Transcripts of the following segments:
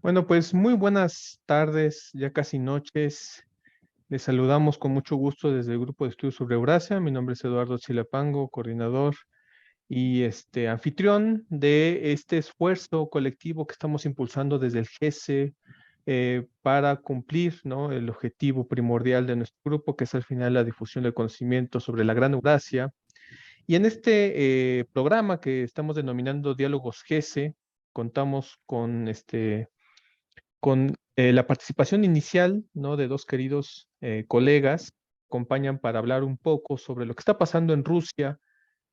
Bueno, pues muy buenas tardes, ya casi noches. Les saludamos con mucho gusto desde el Grupo de Estudios sobre Eurasia. Mi nombre es Eduardo Chilapango, coordinador y anfitrión de este esfuerzo colectivo que estamos impulsando desde el GESE para cumplir, ¿no?, el objetivo primordial de nuestro grupo, que es al final la difusión del conocimiento sobre la Gran Eurasia. Y en este programa que estamos denominando Diálogos GESE, contamos con la participación inicial, ¿no?, de dos queridos colegas, acompañan para hablar un poco sobre lo que está pasando en Rusia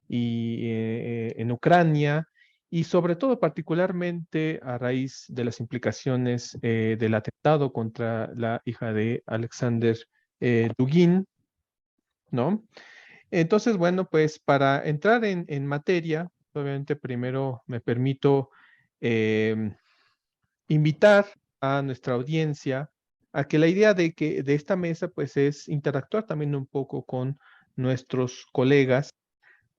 y en Ucrania, y sobre todo particularmente a raíz de las implicaciones del atentado contra la hija de Alexander Dugin, ¿no? Entonces, bueno, pues para entrar en materia, obviamente primero me permito em, invitar a nuestra audiencia a que la idea de esta mesa pues es interactuar también un poco con nuestros colegas.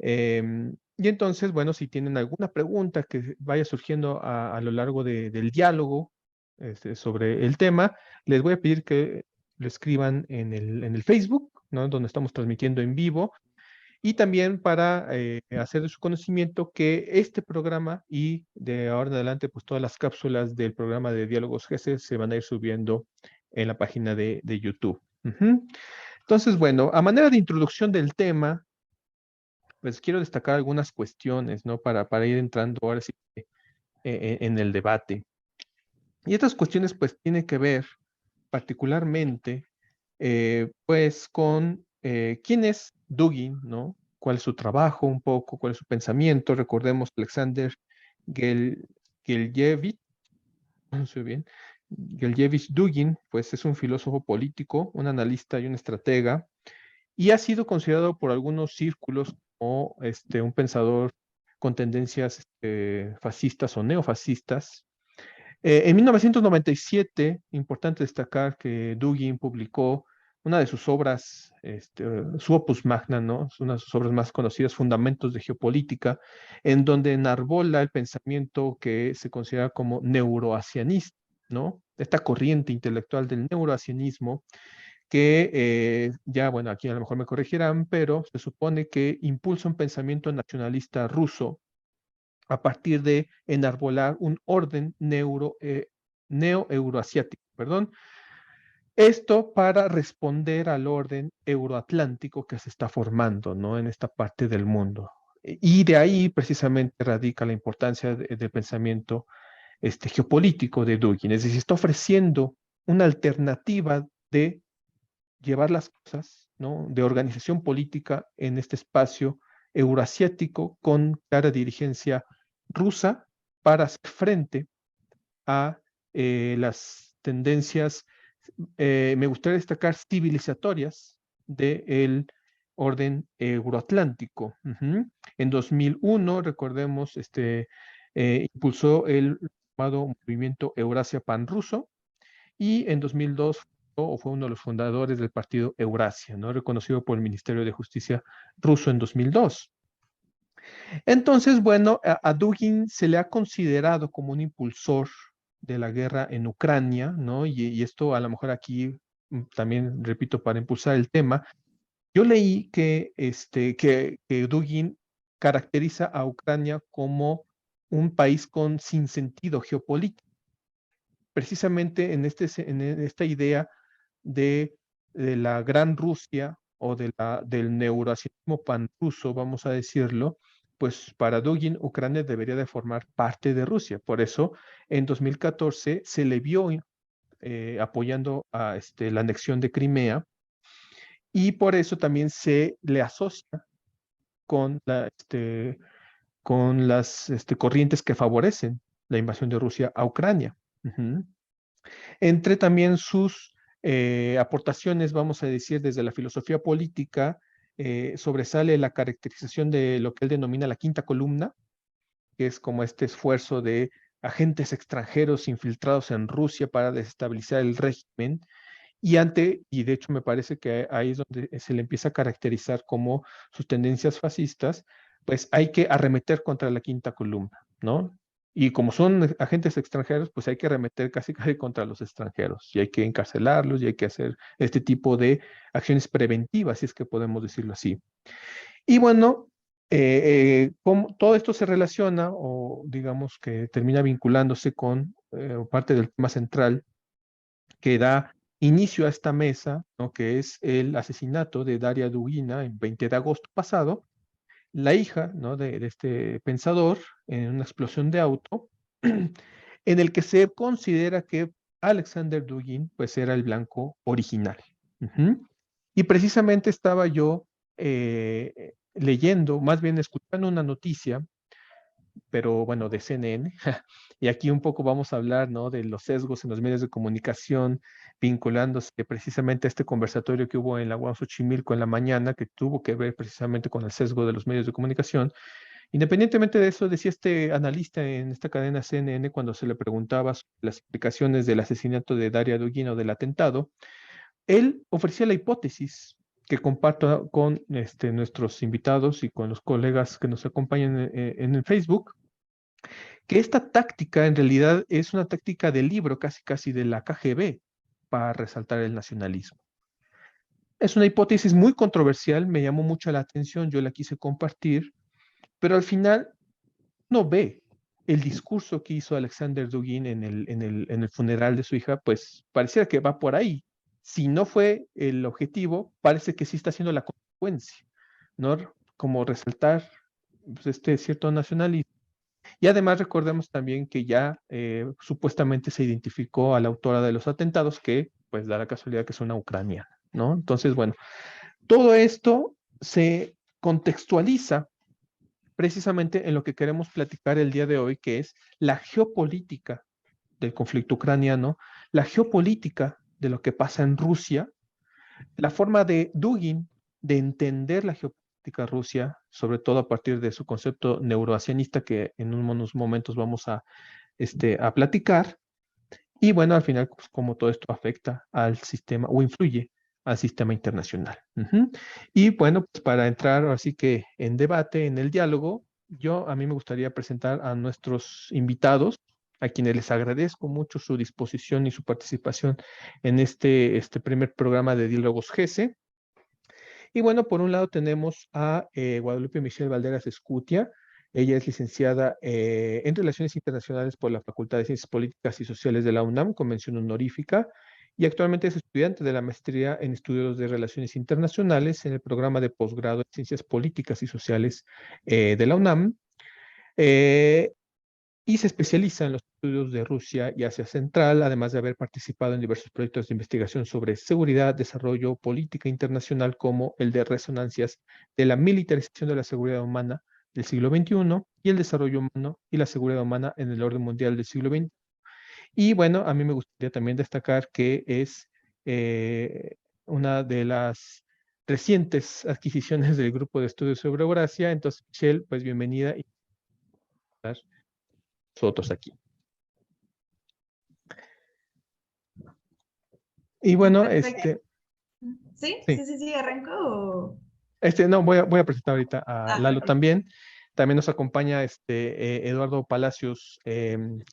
Y entonces, bueno, si tienen alguna pregunta que vaya surgiendo a lo largo del diálogo sobre el tema, les voy a pedir que lo escriban en el Facebook, ¿no?, donde estamos transmitiendo en vivo, y también para hacer de su conocimiento que este programa y de ahora en adelante, pues todas las cápsulas del programa de Diálogos GC se van a ir subiendo en la página de YouTube. Ujú. Entonces, bueno, a manera de introducción del tema, pues quiero destacar algunas cuestiones, ¿no? Para ir entrando ahora sí en el debate. Y estas cuestiones, pues, tienen que ver particularmente, pues, con quién es Dugin, ¿no? ¿Cuál es su trabajo un poco? ¿Cuál es su pensamiento? Recordemos Alexander Gel Geljevich, no sé bien, Geljevich Dugin, pues es un filósofo político, un analista y un estratega, y ha sido considerado por algunos círculos como un pensador con tendencias fascistas o neofascistas. En 1997, importante destacar que Dugin publicó una de sus obras, su opus magna, ¿no? Es una de sus obras más conocidas, Fundamentos de Geopolítica, en donde enarbola el pensamiento que se considera como neuroasianista, ¿no? Esta corriente intelectual del neuroasianismo que ya, bueno, aquí a lo mejor me corregirán, pero se supone que impulsa un pensamiento nacionalista ruso a partir de enarbolar un orden neo-euroasiático, perdón. Esto para responder al orden euroatlántico que se está formando, ¿no?, en esta parte del mundo. Y de ahí precisamente radica la importancia del pensamiento geopolítico de Dugin. Es decir, está ofreciendo una alternativa de llevar las cosas, ¿no?, de organización política en este espacio euroasiático con clara dirigencia rusa para hacer frente a las tendencias, me gustaría destacar, civilizatorias del orden euroatlántico. Ujú. En 2001, recordemos, impulsó el llamado movimiento Eurasia Panruso, y en 2002 o fue uno de los fundadores del partido Eurasia, ¿no?, reconocido por el Ministerio de Justicia ruso en 2002. Entonces, bueno, a Dugin se le ha considerado como un impulsor de la guerra en Ucrania, ¿no? Y esto a lo mejor aquí también, repito, para impulsar el tema, yo leí que Dugin caracteriza a Ucrania como un país con sinsentido geopolítico, precisamente en esta idea de la Gran Rusia o del neuroasiatismo panruso, vamos a decirlo, pues para Dugin, Ucrania debería de formar parte de Rusia. Por eso, en 2014 se le vio apoyando a la anexión de Crimea, y por eso también se le asocia con, con las corrientes que favorecen la invasión de Rusia a Ucrania. Ujú. Entre también sus aportaciones, vamos a decir, desde la filosofía política, sobresale la caracterización de lo que él denomina la quinta columna, que es como este esfuerzo de agentes extranjeros infiltrados en Rusia para desestabilizar el régimen. Y de hecho me parece que ahí es donde se le empieza a caracterizar como sus tendencias fascistas, pues hay que arremeter contra la quinta columna, ¿no? Y como son agentes extranjeros, pues hay que arremeter casi casi contra los extranjeros y hay que encarcelarlos y hay que hacer este tipo de acciones preventivas, si es que podemos decirlo así. Y bueno, como todo esto se relaciona o digamos que termina vinculándose con parte del tema central que da inicio a esta mesa, ¿no? Que es el asesinato de Daria Dugina en 20 de agosto pasado, la hija, ¿no? de este pensador en una explosión de auto, en el que se considera que Alexander Dugin pues era el blanco original. Ujú. Y precisamente estaba yo leyendo, más bien escuchando una noticia pero bueno, de CNN. Y aquí un poco vamos a hablar, ¿no? De los sesgos en los medios de comunicación, vinculándose precisamente a este conversatorio que hubo en la UAM Xochimilco en la mañana, que tuvo que ver precisamente con el sesgo de los medios de comunicación. Independientemente de eso, decía este analista en esta cadena CNN cuando se le preguntaba sobre las explicaciones del asesinato de Daria Dugin o del atentado, él ofrecía la hipótesis que comparto con nuestros invitados y con los colegas que nos acompañan en el Facebook, que esta táctica en realidad es una táctica del libro, casi casi de la KGB, para resaltar el nacionalismo. Es una hipótesis muy controversial, me llamó mucho la atención, yo la quise compartir, pero al final no ve el discurso que hizo Alexander Dugin en el funeral de su hija, pues pareciera que va por ahí. Si no fue el objetivo, parece que sí está siendo la consecuencia, ¿no? Como resaltar pues, este cierto nacionalismo. Y además recordemos también que ya supuestamente se identificó a la autora de los atentados, que pues da la casualidad que es una ucraniana, ¿no? Entonces, bueno, todo esto se contextualiza precisamente en lo que queremos platicar el día de hoy, que es la geopolítica del conflicto ucraniano, la geopolítica de lo que pasa en Rusia, la forma de Dugin de entender la geopolítica Rusia, sobre todo a partir de su concepto neuroasianista que en unos momentos vamos a platicar, y bueno, al final, pues, cómo todo esto afecta al sistema o influye al sistema internacional. Ujú. Y bueno, pues para entrar así que en debate, en el diálogo, a mí me gustaría presentar a nuestros invitados, a quienes les agradezco mucho su disposición y su participación en este primer programa de Diálogos GESE. Y bueno, por un lado tenemos a Guadalupe Michelle Valderas Escutia. Ella es licenciada en Relaciones Internacionales por la Facultad de Ciencias Políticas y Sociales de la UNAM, con mención honorífica, y actualmente es estudiante de la maestría en Estudios de Relaciones Internacionales en el programa de posgrado en Ciencias Políticas y Sociales de la UNAM. Eh, y se especializa en los estudios de Rusia y Asia Central, además de haber participado en diversos proyectos de investigación sobre seguridad, desarrollo, política internacional, como el de resonancias de la militarización de la seguridad humana del siglo XXI y el desarrollo humano y la seguridad humana en el orden mundial del siglo XX. Y bueno, a mí me gustaría también destacar que es una de las recientes adquisiciones del grupo de estudios sobre Eurasia. Entonces, Michelle, pues bienvenida y nosotros aquí. Y bueno, Perfecto. sí, Sí, arranco. no, voy a presentar ahorita a Lalo Perfecto. también. También nos acompaña Eduardo Palacios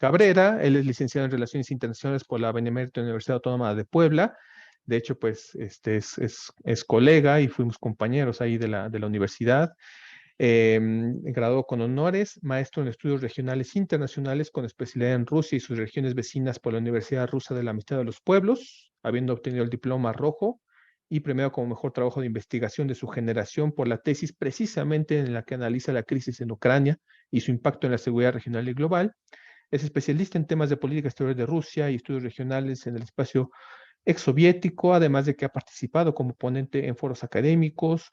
Cabrera. Él es licenciado en Relaciones Internacionales por la Benemérita Universidad Autónoma de Puebla. De hecho, pues es colega y fuimos compañeros ahí de la universidad. Graduado con honores, maestro en estudios regionales internacionales con especialidad en Rusia y sus regiones vecinas por la Universidad Rusa de la Amistad de los Pueblos, habiendo obtenido el diploma rojo y premiado como mejor trabajo de investigación de su generación por la tesis precisamente en la que analiza la crisis en Ucrania y su impacto en la seguridad regional y global. Es especialista en temas de política exterior de Rusia y estudios regionales en el espacio exsoviético, además de que ha participado como ponente en foros académicos,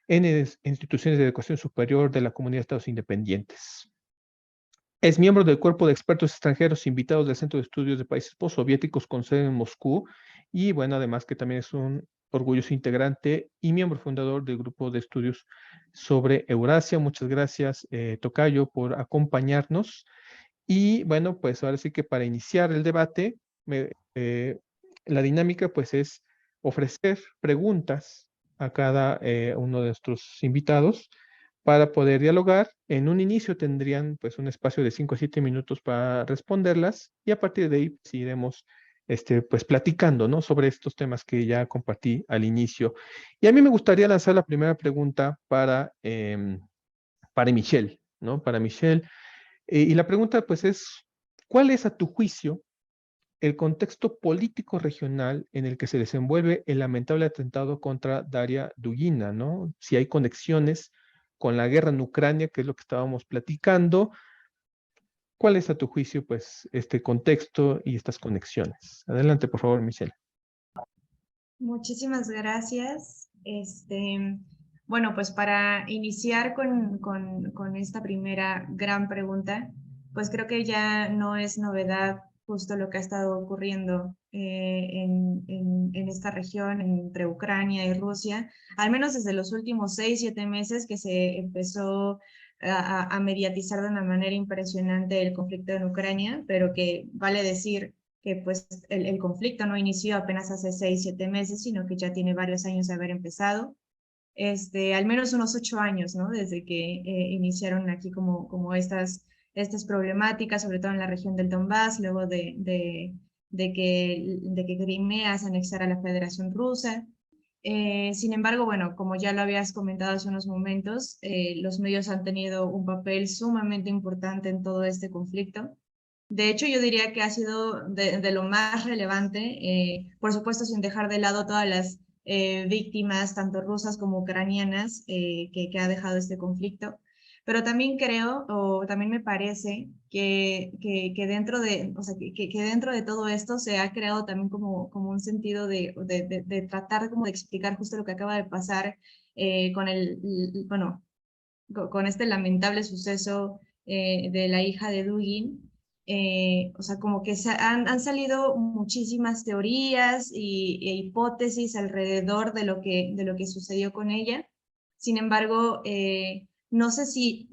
en instituciones de educación superior de la Comunidad de Estados Independientes. Es miembro del cuerpo de expertos extranjeros invitados del Centro de Estudios de Países Postsoviéticos con sede en Moscú y bueno, además que también es un orgulloso integrante y miembro fundador del grupo de estudios sobre Eurasia. Muchas gracias, Tocayo, por acompañarnos. Y bueno, pues ahora sí que para iniciar el debate, la dinámica pues es ofrecer preguntas a cada uno de nuestros invitados para poder dialogar. En un inicio tendrían pues un espacio de 5 a 7 minutos para responderlas y a partir de ahí pues, iremos pues platicando, ¿no? Sobre estos temas que ya compartí al inicio. Y a mí me gustaría lanzar la primera pregunta para Michelle, ¿no? Para Michelle. Y la pregunta pues es, ¿cuál es a tu juicio el contexto político regional en el que se desenvuelve el lamentable atentado contra Daria Dugina, ¿no? Si hay conexiones con la guerra en Ucrania, que es lo que estábamos platicando, ¿cuál es a tu juicio, pues, este contexto y estas conexiones? Adelante, por favor, Michelle. Muchísimas gracias. Bueno, pues para iniciar con esta primera gran pregunta, pues creo que ya no es novedad justo lo que ha estado ocurriendo en esta región entre Ucrania y Rusia, al menos desde los últimos 6, 7 meses que se empezó a mediatizar de una manera impresionante el conflicto en Ucrania, pero que vale decir que pues el conflicto no inició apenas hace 6, 7 meses, sino que ya tiene varios años de haber empezado. Al menos unos 8 años, ¿no? Desde que iniciaron aquí como estas problemáticas, sobre todo en la región del Donbass, luego de que Crimea se anexara a la Federación Rusa. Sin embargo, bueno, como ya lo habías comentado hace unos momentos, los medios han tenido un papel sumamente importante en todo este conflicto. De hecho, yo diría que ha sido de lo más relevante, por supuesto sin dejar de lado todas las víctimas, tanto rusas como ucranianas, que ha dejado este conflicto. Pero también creo, o también me parece, que dentro de, o sea, que dentro de todo esto se ha creado también como un sentido de tratar como de explicar justo lo que acaba de pasar bueno, con este lamentable suceso de la hija de Dugin. O sea, como que han salido muchísimas teorías e hipótesis alrededor de lo que sucedió con ella. Sin embargo, no sé si,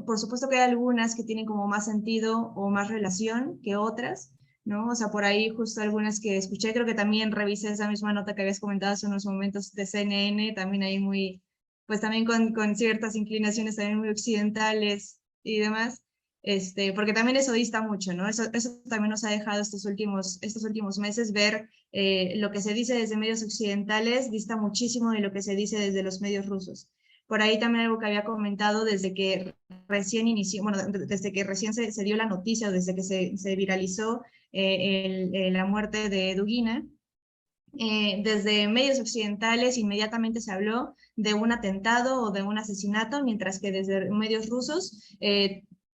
por supuesto que hay algunas que tienen como más sentido o más relación que otras, ¿no? O sea, por ahí justo algunas que escuché, creo que también revisé esa misma nota que habías comentado hace unos momentos de CNN, también ahí muy, pues también con ciertas inclinaciones también muy occidentales y demás, porque también eso dista mucho, ¿no? Eso también nos ha dejado estos últimos meses ver lo que se dice desde medios occidentales dista muchísimo de lo que se dice desde los medios rusos. Por ahí también algo que había comentado desde que recién inició, bueno, desde que recién se dio la noticia, desde que se viralizó la muerte de Dugina, desde medios occidentales inmediatamente se habló de un atentado o de un asesinato, mientras que desde medios rusos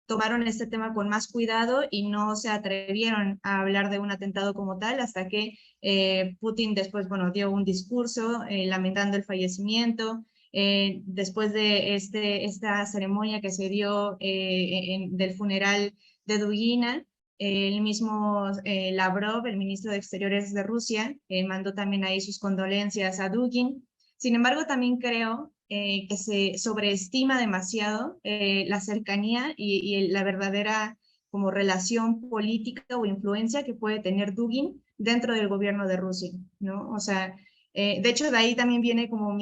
tomaron este tema con más cuidado y no se atrevieron a hablar de un atentado como tal hasta que Putin después, bueno, dio un discurso lamentando el fallecimiento. Después de esta ceremonia que se dio del funeral de Dugina, el mismo Lavrov, el ministro de Exteriores de Rusia, mandó también ahí sus condolencias a Dugin. Sin embargo, también creo que se sobreestima demasiado la cercanía y la verdadera como relación política o influencia que puede tener Dugin dentro del gobierno de Rusia, ¿no? O sea, de hecho, de ahí también viene como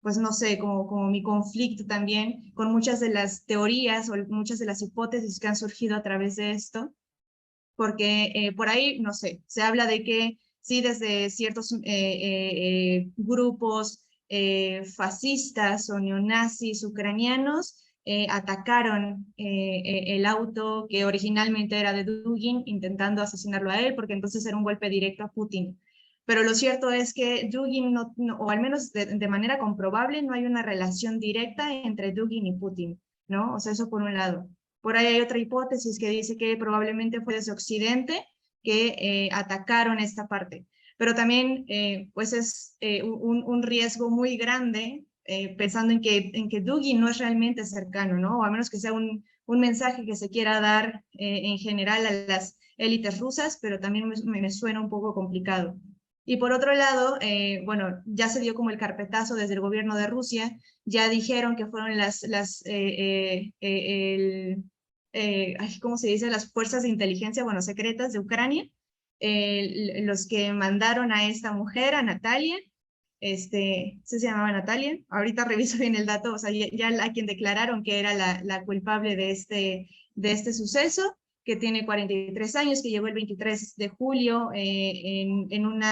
pues no sé, como mi conflicto también con muchas de las teorías o muchas de las hipótesis que han surgido a través de esto, porque por ahí, no sé, se habla de que sí, desde ciertos grupos fascistas o neonazis ucranianos atacaron el auto que originalmente era de Dugin, intentando asesinarlo a él, porque entonces era un golpe directo a Putin. Pero lo cierto es que Dugin, o al menos de manera comprobable, no hay una relación directa entre Dugin y Putin, ¿no? O sea, eso por un lado. Por ahí hay otra hipótesis que dice que probablemente fue desde Occidente que atacaron esta parte. Pero también, pues es un riesgo muy grande pensando en que Dugin no es realmente cercano, ¿no? O a menos que sea un mensaje que se quiera dar en general a las élites rusas, pero también me suena un poco complicado. Y por otro lado, bueno, ya se dio como el carpetazo desde el gobierno de Rusia, ya dijeron que fueron ¿cómo se dice? Las fuerzas de inteligencia, bueno, secretas de Ucrania, los que mandaron a esta mujer, a Natalia, se llamaba Natalia, ahorita reviso bien el dato, o sea, ya a quien declararon que era la culpable de este suceso, que tiene 43 años, que llegó el 23 de julio en un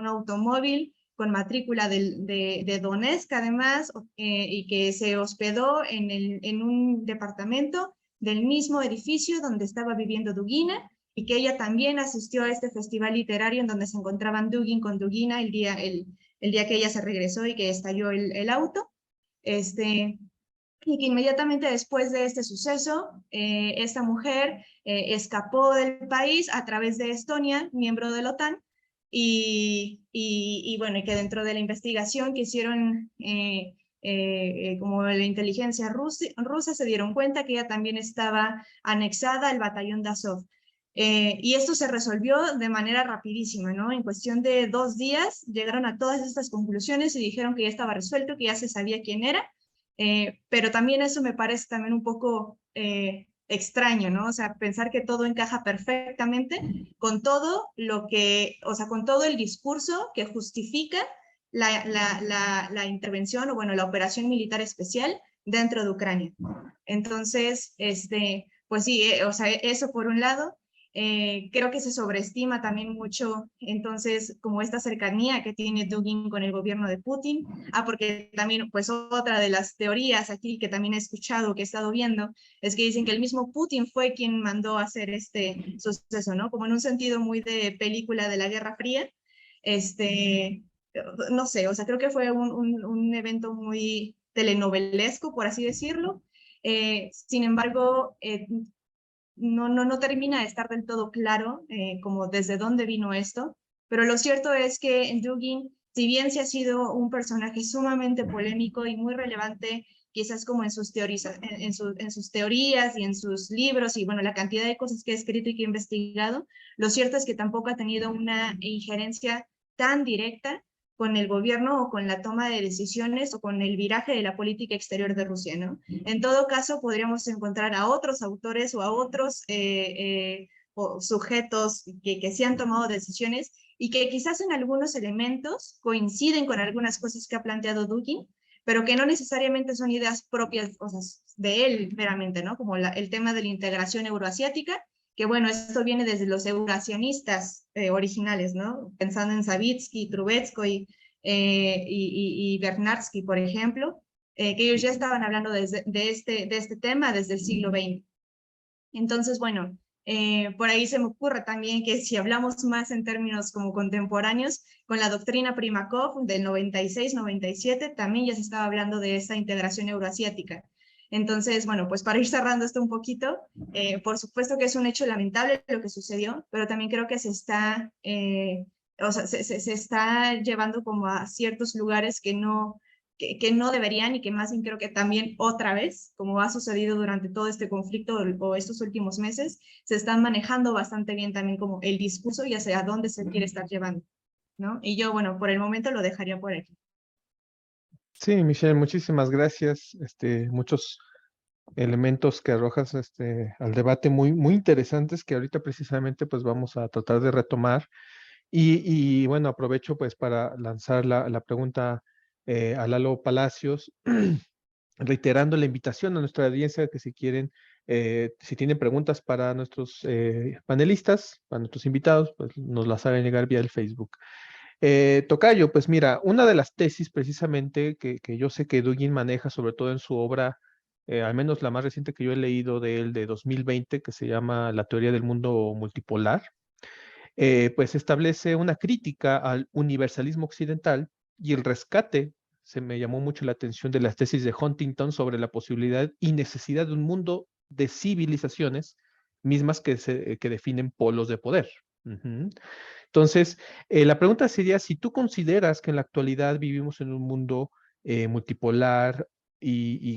automóvil con matrícula de Donetsk, además, y que se hospedó en un departamento del mismo edificio donde estaba viviendo Dugina, y que ella también asistió a este festival literario en donde se encontraban Dugin con Dugina el día que ella se regresó y que estalló el auto. Y que inmediatamente después de este suceso, esta mujer escapó del país a través de Estonia, miembro de la OTAN, y bueno, y que dentro de la investigación que hicieron como la inteligencia rusa se dieron cuenta que ella también estaba anexada al batallón de Azov. Y esto se resolvió de manera rapidísima, ¿no? En cuestión de 2 días llegaron a todas estas conclusiones y dijeron que ya estaba resuelto, que ya se sabía quién era, pero también eso me parece también un poco extraño, ¿no? O sea, pensar que todo encaja perfectamente con todo lo que, o sea, con todo el discurso que justifica la intervención o, bueno, la operación militar especial dentro de Ucrania. Entonces, pues sí, o sea, eso por un lado. Creo que se sobreestima también mucho, entonces, como esta cercanía que tiene Dugin con el gobierno de Putin. Porque también, pues otra de las teorías aquí que también he escuchado, que he estado viendo, es que dicen que el mismo Putin fue quien mandó a hacer este suceso, ¿no? Como en un sentido muy de película de la Guerra Fría. No sé, o sea, creo que fue un evento muy telenovelesco, por así decirlo. Sin embargo, no termina de estar del todo claro como desde dónde vino esto, pero lo cierto es que Dugin, si bien se ha sido un personaje sumamente polémico y muy relevante, quizás como en sus teorías y en sus libros y bueno, la cantidad de cosas que ha escrito y que ha investigado, lo cierto es que tampoco ha tenido una injerencia tan directa con el gobierno o con la toma de decisiones o con el viraje de la política exterior de Rusia, ¿no? En todo caso, podríamos encontrar a otros autores o a otros o sujetos que sí han tomado decisiones y que quizás en algunos elementos coinciden con algunas cosas que ha planteado Dugin, pero que no necesariamente son ideas propias, o sea, de él meramente, ¿no? Como el tema de la integración euroasiática, que bueno, esto viene desde los euroasianistas originales, ¿no? Pensando en Savitsky, Trubetskoy y Bernardsky, por ejemplo, que ellos ya estaban hablando de este tema desde el siglo XX. Entonces, bueno, por ahí se me ocurre también que si hablamos más en términos como contemporáneos, con la doctrina Primakov del 96-97, también ya se estaba hablando de esa integración euroasiática. Entonces, bueno, pues para ir cerrando esto un poquito, por supuesto que es un hecho lamentable lo que sucedió, pero también creo que se está llevando como a ciertos lugares que no deberían y que más bien creo que también otra vez, como ha sucedido durante todo este conflicto o estos últimos meses, se están manejando bastante bien también como el discurso y hacia dónde se quiere estar llevando, ¿no? Y yo, bueno, por el momento lo dejaría por aquí. Sí, Michelle, muchísimas gracias. Muchos elementos que arrojas al debate muy interesantes que ahorita precisamente pues vamos a tratar de retomar. Y bueno, aprovecho pues para lanzar la pregunta a Lalo Palacios, reiterando la invitación a nuestra audiencia que si quieren, si tienen preguntas para nuestros panelistas, para nuestros invitados, pues nos las hagan llegar vía el Facebook. Tocayo, pues mira, una de las tesis precisamente que yo sé que Dugin maneja, sobre todo en su obra, al menos la más reciente que yo he leído de él, de 2020, que se llama La teoría del mundo multipolar, pues establece una crítica al universalismo occidental y el rescate, se me llamó mucho la atención de las tesis de Huntington sobre la posibilidad y necesidad de un mundo de civilizaciones mismas que definen polos de poder. Ujú. Entonces, la pregunta sería si tú consideras que en la actualidad vivimos en un mundo multipolar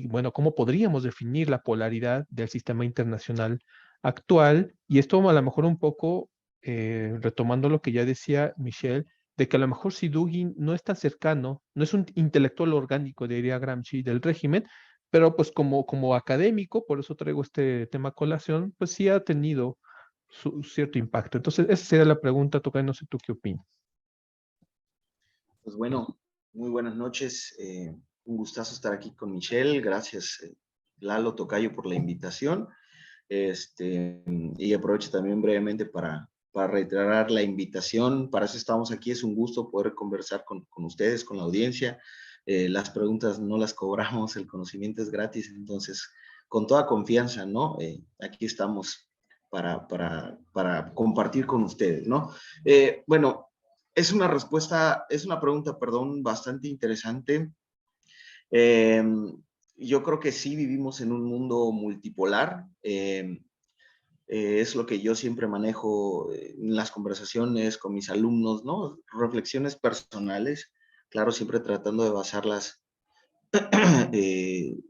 bueno, ¿cómo podríamos definir la polaridad del sistema internacional actual? Y esto a lo mejor un poco retomando lo que ya decía Michelle, de que a lo mejor si Dugin no es tan cercano, no es un intelectual orgánico, diría Gramsci, del régimen, pero pues como académico, por eso traigo este tema a colación, pues sí ha tenido su cierto impacto. Entonces, esa sería la pregunta, Tocayo, no sé tú qué opinas. Pues bueno, Muy buenas noches. Un gustazo estar aquí con Michelle. Gracias, Lalo Tocayo, por la invitación. Y aprovecho también brevemente para reiterar la invitación. Para eso estamos aquí. Es un gusto poder conversar con ustedes, con la audiencia. Las preguntas no las cobramos, el conocimiento es gratis. Entonces, con toda confianza, ¿no? Aquí estamos para compartir con ustedes, ¿no? Bueno, es una pregunta, perdón, bastante interesante. Eh, yo creo que sí vivimos en un mundo multipolar. Es lo que yo siempre manejo en las conversaciones con mis alumnos, ¿no? Reflexiones personales, claro, siempre tratando de basarlas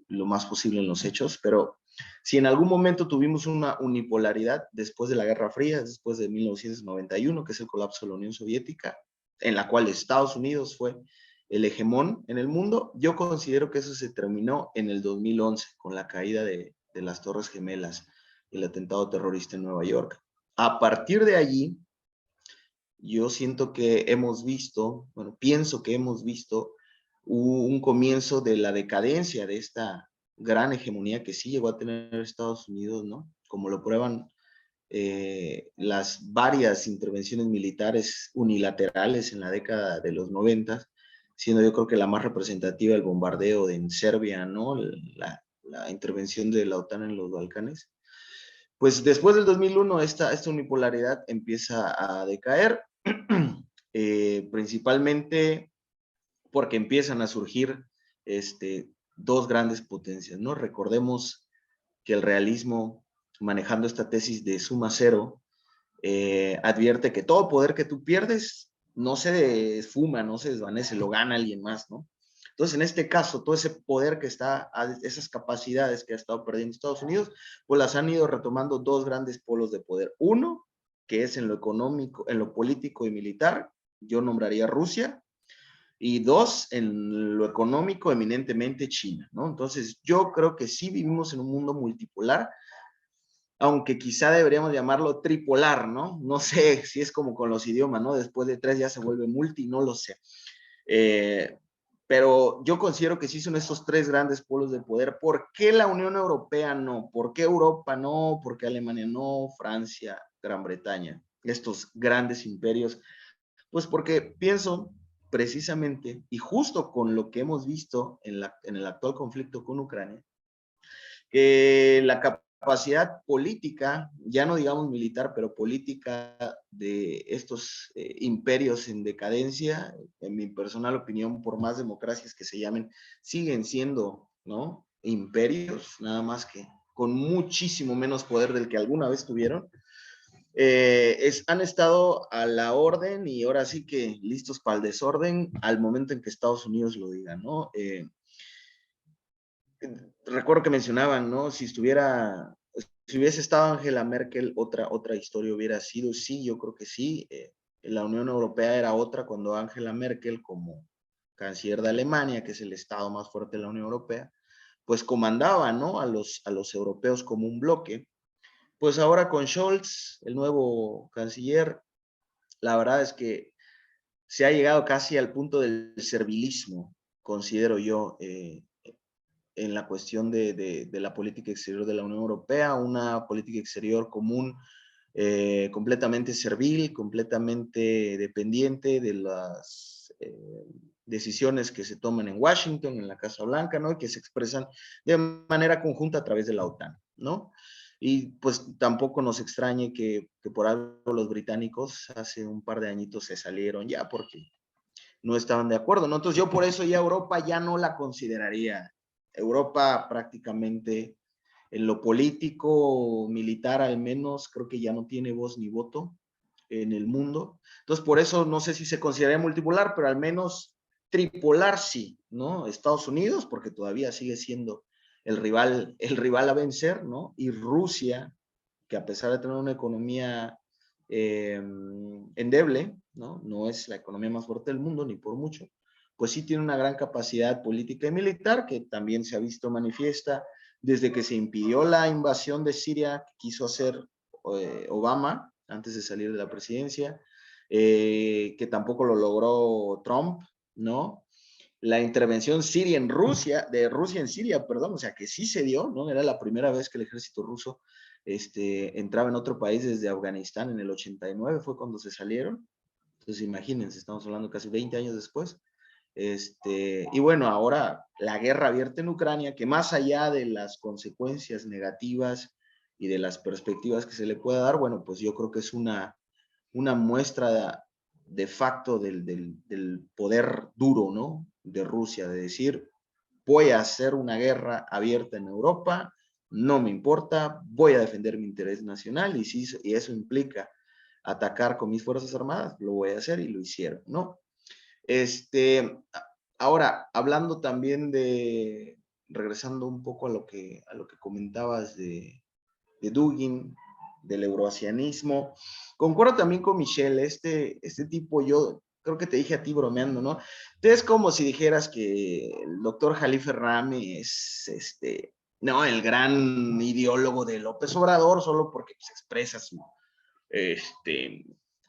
lo más posible en los hechos, pero si en algún momento tuvimos una unipolaridad después de la Guerra Fría, después de 1991, que es el colapso de la Unión Soviética, en la cual Estados Unidos fue el hegemón en el mundo, yo considero que eso se terminó en el 2011 con la caída de las Torres Gemelas y el atentado terrorista en Nueva York. A partir de allí, yo siento que hemos visto, bueno, pienso que hemos visto un comienzo de la decadencia de esta gran hegemonía que sí llegó a tener Estados Unidos, ¿no? Como lo prueban las varias intervenciones militares unilaterales en la década de los 90, siendo yo creo que la más representativa el bombardeo en Serbia, ¿no? La intervención de la OTAN en los Balcanes. Pues después del 2001 esta unipolaridad empieza a decaer, principalmente porque empiezan a surgir dos grandes potencias, ¿no? Recordemos que el realismo, manejando esta tesis de suma cero, advierte que todo poder que tú pierdes no se esfuma, no se desvanece, lo gana alguien más, ¿no? Entonces, en este caso, todo ese poder que está, esas capacidades que ha estado perdiendo Estados Unidos, pues las han ido retomando dos grandes polos de poder. Uno, que es en lo económico, en lo político y militar, yo nombraría Rusia, y dos, en lo económico, eminentemente China, ¿no? Entonces, yo creo que sí vivimos en un mundo multipolar, aunque quizá deberíamos llamarlo tripolar, ¿no? No sé si es como con los idiomas, ¿no? Después de tres ya se vuelve multi, no lo sé. Eh, pero yo considero que sí son estos tres grandes polos de poder. ¿Por qué la Unión Europea no? ¿Por qué Europa no? ¿Por qué Alemania no? Francia, Gran Bretaña, estos grandes imperios. Pues porque pienso precisamente, y justo con lo que hemos visto en el actual conflicto con Ucrania, que la capacidad política, ya no digamos militar, pero política de estos imperios en decadencia, en mi personal opinión, por más democracias que se llamen, siguen siendo, ¿no? Imperios, nada más que con muchísimo menos poder del que alguna vez tuvieron. Han estado a la orden y ahora sí que listos para el desorden al momento en que Estados Unidos lo diga, ¿no? Recuerdo que mencionaban, ¿no? Si hubiese estado Angela Merkel, otra historia hubiera sido. Sí, yo creo que sí. La Unión Europea era otra cuando Angela Merkel, como canciller de Alemania, que es el estado más fuerte de la Unión Europea, pues comandaba, ¿no? A los europeos como un bloque. Pues ahora con Scholz, el nuevo canciller, la verdad es que se ha llegado casi al punto del servilismo, considero yo, en la cuestión de la política exterior de la Unión Europea, una política exterior común completamente servil, completamente dependiente de las decisiones que se toman en Washington, en la Casa Blanca, ¿no? Y que se expresan de manera conjunta a través de la OTAN, ¿no? Y pues tampoco nos extrañe que por algo los británicos hace un par de añitos se salieron ya porque no estaban de acuerdo, ¿no? Entonces yo por eso ya Europa ya no la consideraría. Europa prácticamente en lo político, militar al menos, creo que ya no tiene voz ni voto en el mundo. Entonces por eso no sé si se consideraría multipolar, pero al menos tripolar sí, ¿no? Estados Unidos, porque todavía sigue siendo el rival a vencer, ¿no? Y Rusia, que a pesar de tener una economía endeble, ¿no? No es la economía más fuerte del mundo, ni por mucho, pues sí tiene una gran capacidad política y militar que también se ha visto manifiesta desde que se impidió la invasión de Siria que quiso hacer Obama antes de salir de la presidencia, que tampoco lo logró Trump, ¿no? la intervención siria en Rusia, de Rusia en Siria, perdón, o sea, que sí se dio, ¿no? Era la primera vez que el ejército ruso entraba en otro país desde Afganistán en el 89, fue cuando se salieron. Entonces, imagínense, estamos hablando casi 20 años después. Y bueno, ahora la guerra abierta en Ucrania, que más allá de las consecuencias negativas y de las perspectivas que se le pueda dar, bueno, pues yo creo que es una muestra de facto del poder duro, ¿no? De Rusia, de decir, voy a hacer una guerra abierta en Europa, no me importa, voy a defender mi interés nacional y si y eso implica atacar con mis fuerzas armadas, lo voy a hacer y lo hicieron, ¿no? Ahora, hablando también regresando un poco a lo que comentabas de Dugin, del euroasianismo, concuerdo también con Michelle, este tipo, yo creo que te dije a ti bromeando, ¿no? Es como si dijeras que el doctor Jalife Rami es, no, el gran ideólogo de López Obrador, solo porque pues, expresa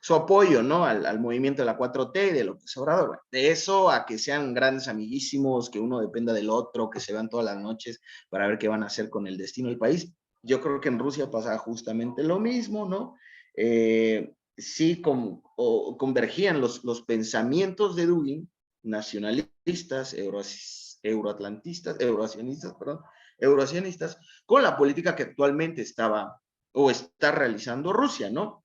su apoyo, ¿no? Al movimiento de la 4T y de López Obrador. Bueno, de eso a que sean grandes amiguísimos, que uno dependa del otro, que se vean todas las noches para ver qué van a hacer con el destino del país. Yo creo que en Rusia pasa justamente lo mismo, ¿no? Sí convergían los pensamientos de Dugin, nacionalistas, euroasianistas, con la política que actualmente estaba o está realizando Rusia, ¿no?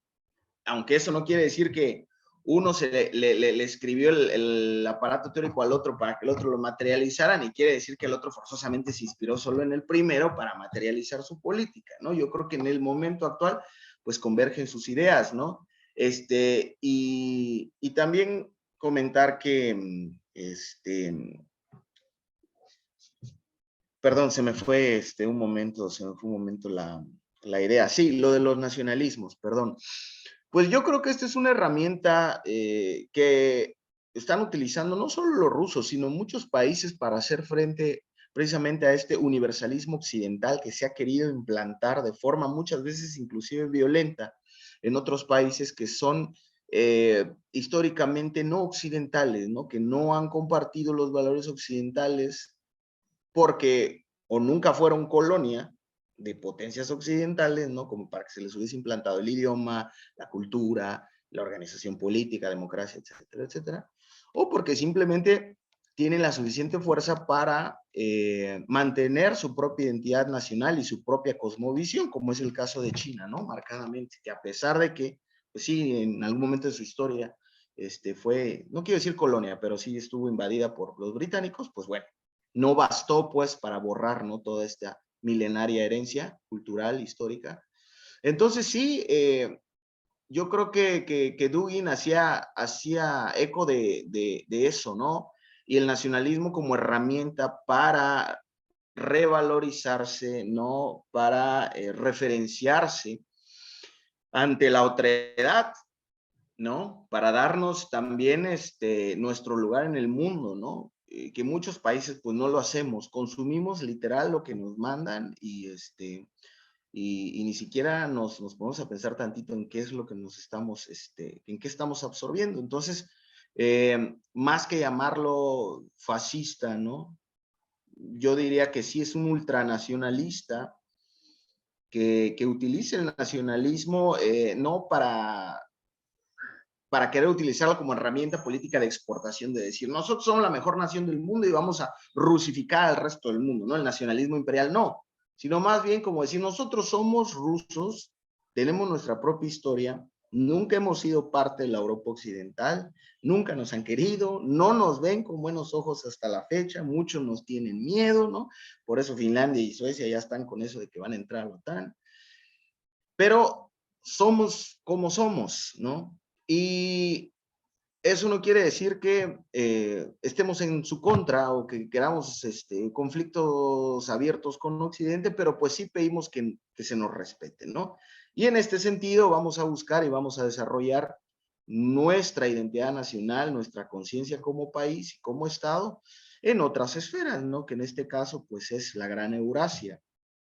Aunque eso no quiere decir que uno le escribió el aparato teórico al otro para que el otro lo materializara, ni quiere decir que el otro forzosamente se inspiró solo en el primero para materializar su política, ¿no? Yo creo que en el momento actual, pues convergen sus ideas, ¿no? Y también comentar que, perdón, se me fue un momento la idea. Sí, lo de los nacionalismos, perdón. Pues yo creo que esta es una herramienta que están utilizando no solo los rusos, sino muchos países para hacer frente precisamente a este universalismo occidental que se ha querido implantar de forma muchas veces inclusive violenta en otros países que son históricamente no occidentales, ¿no? Que no han compartido los valores occidentales porque o nunca fueron colonia de potencias occidentales, ¿no? Como para que se les hubiese implantado el idioma, la cultura, la organización política, democracia, etcétera, etcétera. O porque simplemente tienen la suficiente fuerza para mantener su propia identidad nacional y su propia cosmovisión, como es el caso de China, ¿no? Marcadamente, que a pesar de que, pues sí, en algún momento de su historia, fue, no quiero decir colonia, pero sí estuvo invadida por los británicos, pues bueno, no bastó pues para borrar, ¿no? Toda esta milenaria herencia cultural, histórica. Entonces sí, yo creo que Dugin hacía eco de eso, ¿no? Y el nacionalismo como herramienta para revalorizarse, ¿no? Para referenciarse ante la otredad, ¿no? Para darnos también nuestro lugar en el mundo, ¿no? Que muchos países pues no lo hacemos, consumimos literal lo que nos mandan y ni siquiera nos ponemos a pensar tantito en qué es lo que nos estamos, en qué estamos absorbiendo. Entonces, más que llamarlo fascista, ¿no? Yo diría que sí es un ultranacionalista que utilice el nacionalismo no para querer utilizarlo como herramienta política de exportación, de decir, nosotros somos la mejor nación del mundo y vamos a rusificar al resto del mundo, ¿no? El nacionalismo imperial no, sino más bien como decir, nosotros somos rusos, tenemos nuestra propia historia, nunca hemos sido parte de la Europa occidental, nunca nos han querido, no nos ven con buenos ojos hasta la fecha, muchos nos tienen miedo, ¿no? Por eso Finlandia y Suecia ya están con eso de que van a entrar a la OTAN, pero somos como somos, ¿no? Y eso no quiere decir que estemos en su contra o que queramos conflictos abiertos con Occidente, pero pues sí pedimos que se nos respete, ¿no? Y en este sentido vamos a buscar y vamos a desarrollar nuestra identidad nacional, nuestra conciencia como país y como Estado en otras esferas, ¿no? Que en este caso pues es la gran Eurasia,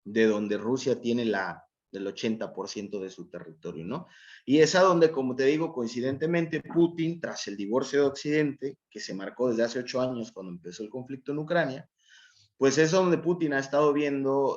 de donde Rusia tiene del 80% de su territorio, ¿no? Y es a donde, como te digo, coincidentemente, Putin, tras el divorcio de Occidente, que se marcó desde hace 8 años cuando empezó el conflicto en Ucrania, pues es donde Putin ha estado viendo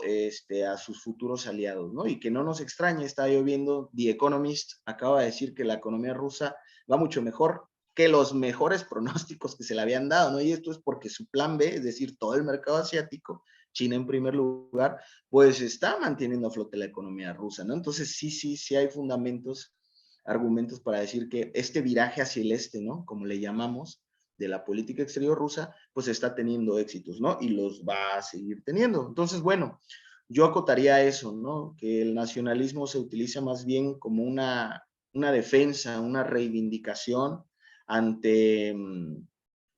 a sus futuros aliados, ¿no? Y que no nos extrañe, está lloviendo. The Economist acaba de decir que la economía rusa va mucho mejor que los mejores pronósticos que se le habían dado, ¿no? Y esto es porque su plan B, es decir, todo el mercado asiático, China en primer lugar, pues está manteniendo a flote la economía rusa, ¿no? Entonces sí hay fundamentos, argumentos para decir que este viraje hacia el este, ¿no? Como le llamamos, de la política exterior rusa, pues está teniendo éxitos, ¿no? Y los va a seguir teniendo. Entonces, bueno, yo acotaría eso, ¿no? Que el nacionalismo se utiliza más bien como una defensa, una reivindicación ante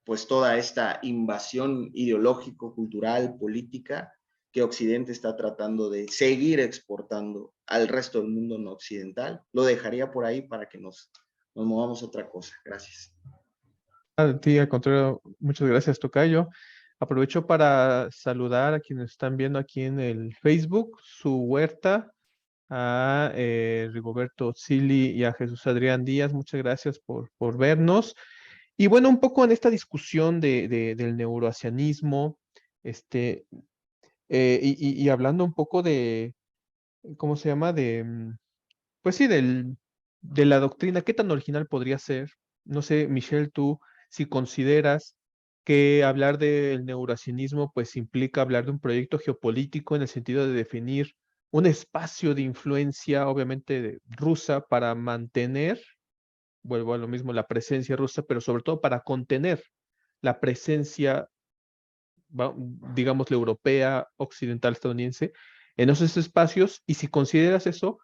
pues toda esta invasión ideológico, cultural, política que Occidente está tratando de seguir exportando al resto del mundo no occidental. Lo dejaría por ahí para que nos movamos a otra cosa. Gracias. A ti, al contrario, muchas gracias, tocayo. Aprovecho para saludar a quienes están viendo aquí en el Facebook, su huerta, a Rigoberto Zilli y a Jesús Adrián Díaz. Muchas gracias por vernos. Y bueno, un poco en esta discusión del neuroasianismo, y hablando un poco de, ¿cómo se llama? Pues sí, de la doctrina, ¿qué tan original podría ser? No sé, Michelle, tú, si consideras que hablar del neuracionismo pues implica hablar de un proyecto geopolítico en el sentido de definir un espacio de influencia, obviamente rusa, para mantener, vuelvo a lo mismo, la presencia rusa, pero sobre todo para contener la presencia, digamos, la europea, occidental, estadounidense, en esos espacios, y si consideras eso,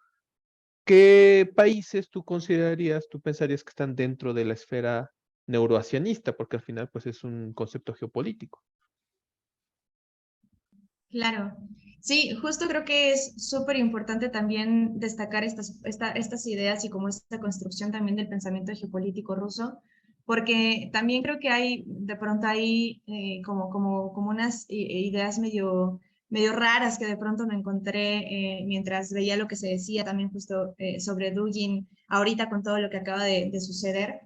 ¿qué países tú considerarías, tú pensarías que están dentro de la esfera neuroasianista? Porque al final, pues es un concepto geopolítico. Claro, sí, justo creo que es súper importante también destacar estas ideas y como esta construcción también del pensamiento geopolítico ruso, porque también creo que de pronto hay como unas ideas medio raras que de pronto me encontré mientras veía lo que se decía también justo sobre Dugin ahorita con todo lo que acaba de suceder.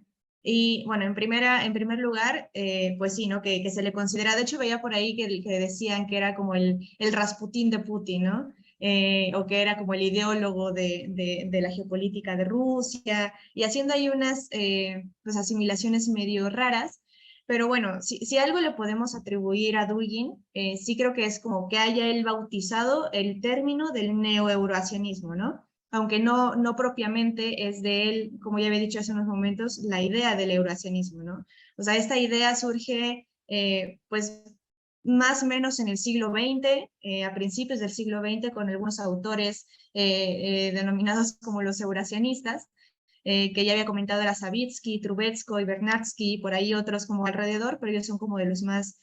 Y bueno, en primer lugar, pues sí, ¿no? Que se le considera, de hecho veía por ahí que decían que era como el Rasputín de Putin, ¿no? O que era como el ideólogo de la geopolítica de Rusia, y haciendo ahí unas pues asimilaciones medio raras. Pero bueno, si algo le podemos atribuir a Dugin, sí creo que es como que haya él bautizado el término del neoeuroasianismo, ¿no? Aunque no propiamente es de él, como ya había dicho hace unos momentos, la idea del eurasianismo, ¿no? O sea, esta idea surge, pues, más o menos en el siglo XX, a principios del siglo XX, con algunos autores denominados como los eurasianistas, que ya había comentado era Savitsky, Trubetskoy, Bernatsky, por ahí otros como alrededor, pero ellos son como de los más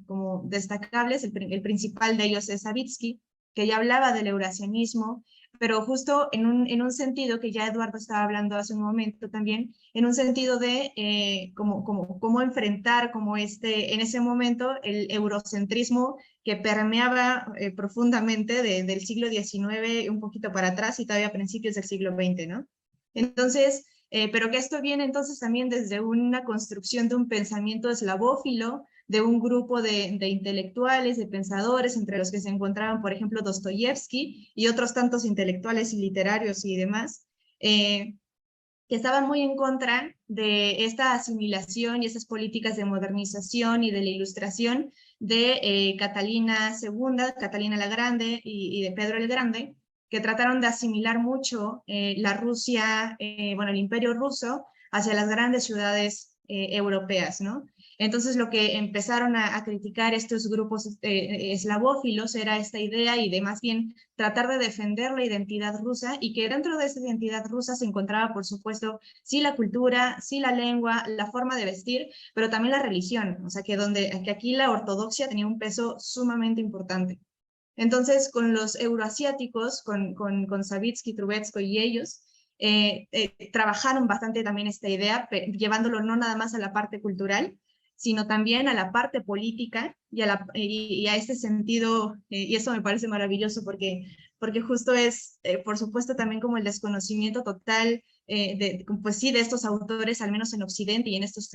como destacables. El principal de ellos es Savitsky, que ya hablaba del eurasianismo, pero justo en un sentido que ya Eduardo estaba hablando hace un momento también, en un sentido de cómo enfrentar como en ese momento el eurocentrismo que permeaba profundamente del siglo XIX un poquito para atrás y todavía a principios del siglo XX, ¿no? Entonces, pero que esto viene entonces también desde una construcción de un pensamiento eslavófilo, de un grupo de intelectuales, de pensadores, entre los que se encontraban, por ejemplo, Dostoyevsky y otros tantos intelectuales y literarios y demás, que estaban muy en contra de esta asimilación y esas políticas de modernización y de la ilustración de Catalina II, Catalina la Grande y de Pedro el Grande, que trataron de asimilar mucho la Rusia, bueno, el imperio ruso, hacia las grandes ciudades europeas, ¿no? Entonces lo que empezaron a criticar estos grupos eslavófilos era esta idea y de más bien tratar de defender la identidad rusa, y que dentro de esa identidad rusa se encontraba, por supuesto, sí la cultura, sí la lengua, la forma de vestir, pero también la religión, o sea, que aquí la ortodoxia tenía un peso sumamente importante. Entonces, con los euroasiáticos, con Savitsky, Trubetskoy y ellos, trabajaron bastante también esta idea, llevándolo no nada más a la parte cultural, sino también a la parte política y a este sentido, y eso me parece maravilloso porque porque justo es, por supuesto, también como el desconocimiento total pues sí, de estos autores, al menos en Occidente y en estos,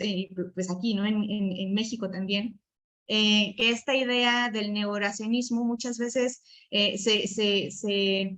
pues aquí, ¿no? En México también, que esta idea del neoeurazianismo muchas veces se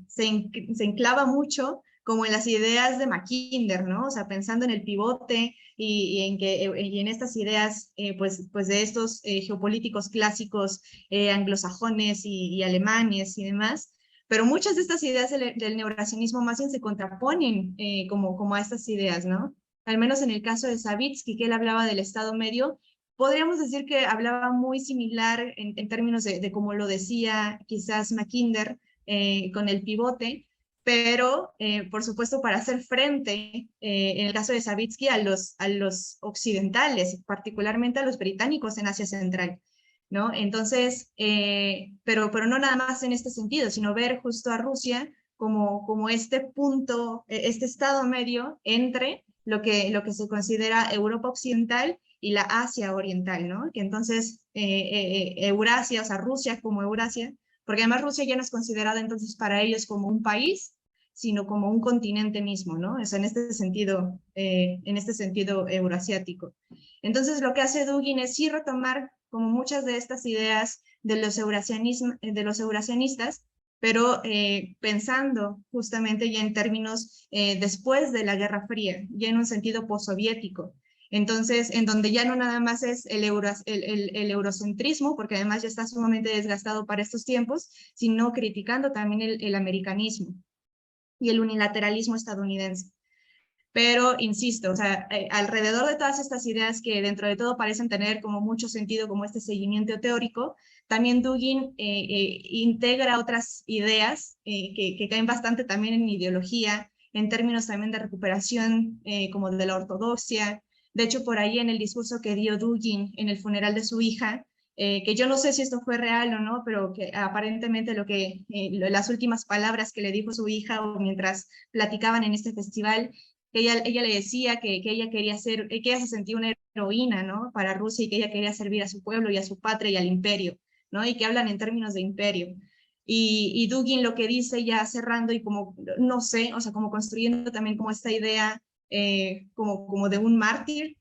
enclava mucho como en las ideas de Mackinder, ¿no? O sea, pensando en el pivote y en estas ideas, pues de estos geopolíticos clásicos anglosajones y alemanes y demás, pero muchas de estas ideas del neoracionismo más bien se contraponen como a estas ideas, ¿no? Al menos en el caso de Savitsky, que él hablaba del Estado medio, podríamos decir que hablaba muy similar en términos de como lo decía quizás Mackinder con el pivote, pero por supuesto para hacer frente, en el caso de Savitsky, a los occidentales, particularmente a los británicos en Asia Central, ¿no? Entonces, pero no nada más en este sentido, sino ver justo a Rusia como este punto, este estado medio entre lo que se considera Europa Occidental y la Asia Oriental, ¿no? Que entonces Eurasia, o sea, Rusia como Eurasia, porque además Rusia ya no es considerada entonces para ellos como un país, sino como un continente mismo, ¿no? O sea, en este sentido eurasiático. Entonces, lo que hace Dugin es sí retomar como muchas de estas ideas de los eurazianistas, pero pensando justamente ya en términos después de la Guerra Fría, ya en un sentido postsoviético. Entonces, en donde ya no nada más es el eurocentrismo, porque además ya está sumamente desgastado para estos tiempos, sino criticando también el americanismo y el unilateralismo estadounidense. Pero, insisto, o sea, alrededor de todas estas ideas que dentro de todo parecen tener como mucho sentido, como este seguimiento teórico, también Dugin integra otras ideas que caen bastante también en ideología, en términos también de recuperación como de la ortodoxia. De hecho, por ahí en el discurso que dio Dugin en el funeral de su hija, que yo no sé si esto fue real o no, pero que aparentemente las últimas palabras que le dijo su hija o mientras platicaban en este festival, ella le decía que ella quería ser, que ella se sentía una heroína, ¿no? Para Rusia y que ella quería servir a su pueblo y a su patria y al imperio, ¿no? Y que hablan en términos de imperio. Y Dugin lo que dice ya cerrando y como, no sé, o sea, como construyendo también como esta idea como de un mártir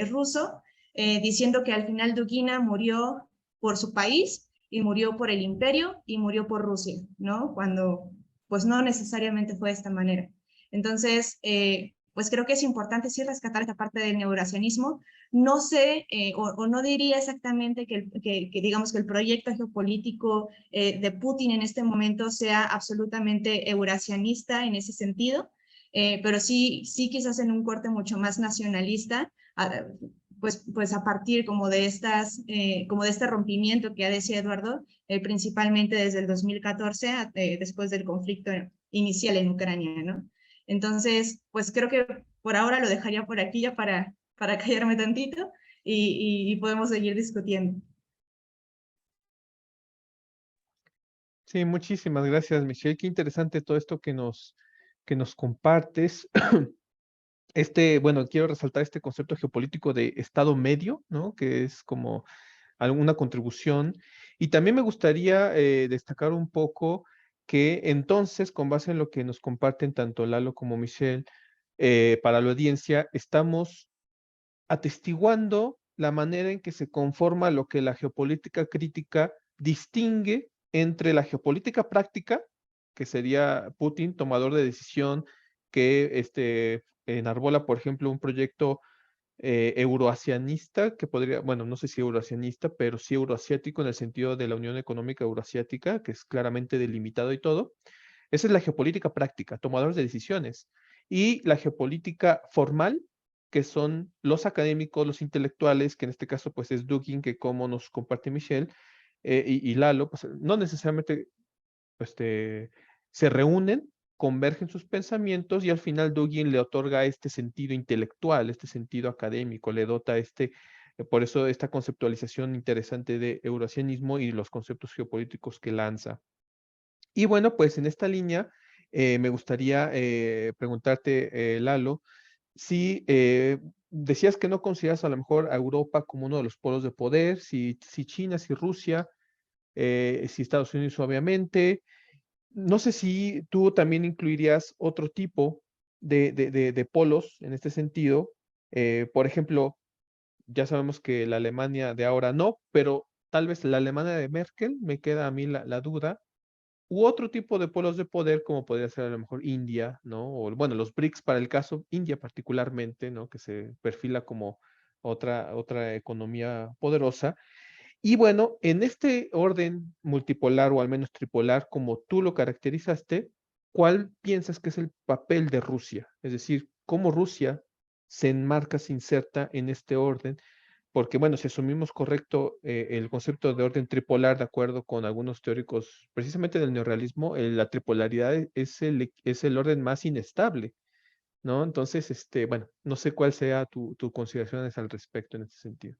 ruso, diciendo que al final Dugina murió por su país y murió por el imperio y murió por Rusia, ¿no? Cuando pues no necesariamente fue de esta manera. Entonces, pues creo que es importante sí rescatar esta parte del neoeurazianismo. No sé, o no diría exactamente que digamos que el proyecto geopolítico de Putin en este momento sea absolutamente eurasianista en ese sentido, pero sí quizás en un corte mucho más nacionalista, pues a partir como de como de este rompimiento que ya decía Eduardo, principalmente desde el 2014, después del conflicto inicial en Ucrania, ¿no? Entonces, pues creo que por ahora lo dejaría por aquí ya para callarme tantito y podemos seguir discutiendo. Sí, muchísimas gracias, Michelle. Qué interesante todo esto que nos compartes. Bueno, quiero resaltar este concepto geopolítico de Estado medio, ¿no? Que es como alguna contribución. Y también me gustaría destacar un poco que entonces, con base en lo que nos comparten tanto Lalo como Michelle, para la audiencia, estamos atestiguando la manera en que se conforma lo que la geopolítica crítica distingue entre la geopolítica práctica, que sería Putin, tomador de decisión, que enarbola, por ejemplo, un proyecto euroasianista, que podría, bueno, no sé si euroasianista, pero sí euroasiático en el sentido de la Unión Económica Euroasiática, que es claramente delimitado y todo. Esa es la geopolítica práctica, tomadores de decisiones. Y la geopolítica formal, que son los académicos, los intelectuales, que en este caso pues es Dugin, que como nos comparte Michelle, y Lalo, pues no necesariamente pues, se reúnen, convergen sus pensamientos y al final Dugin le otorga este sentido intelectual, este sentido académico, le dota por eso esta conceptualización interesante de euroasianismo y los conceptos geopolíticos que lanza. Y bueno, pues en esta línea me gustaría preguntarte, Lalo, si decías que no consideras a lo mejor a Europa como uno de los polos de poder, si China, si Rusia, si Estados Unidos obviamente, No sé si tú también incluirías otro tipo de polos en este sentido. Por ejemplo, ya sabemos que la Alemania de ahora no, pero tal vez la Alemania de Merkel, me queda a mí la duda, u otro tipo de polos de poder, como podría ser a lo mejor India, ¿no? O bueno, los BRICS para el caso, India particularmente, ¿no? Que se perfila como otra economía poderosa. Y bueno, en este orden multipolar o al menos tripolar, como tú lo caracterizaste, ¿cuál piensas que es el papel de Rusia? Es decir, ¿cómo Rusia se enmarca, se inserta en este orden? Porque, bueno, si asumimos correcto el concepto de orden tripolar, de acuerdo con algunos teóricos precisamente del neorrealismo, la tripolaridad es el orden más inestable, ¿no? Entonces, bueno, no sé cuál sea tu consideraciones al respecto en este sentido.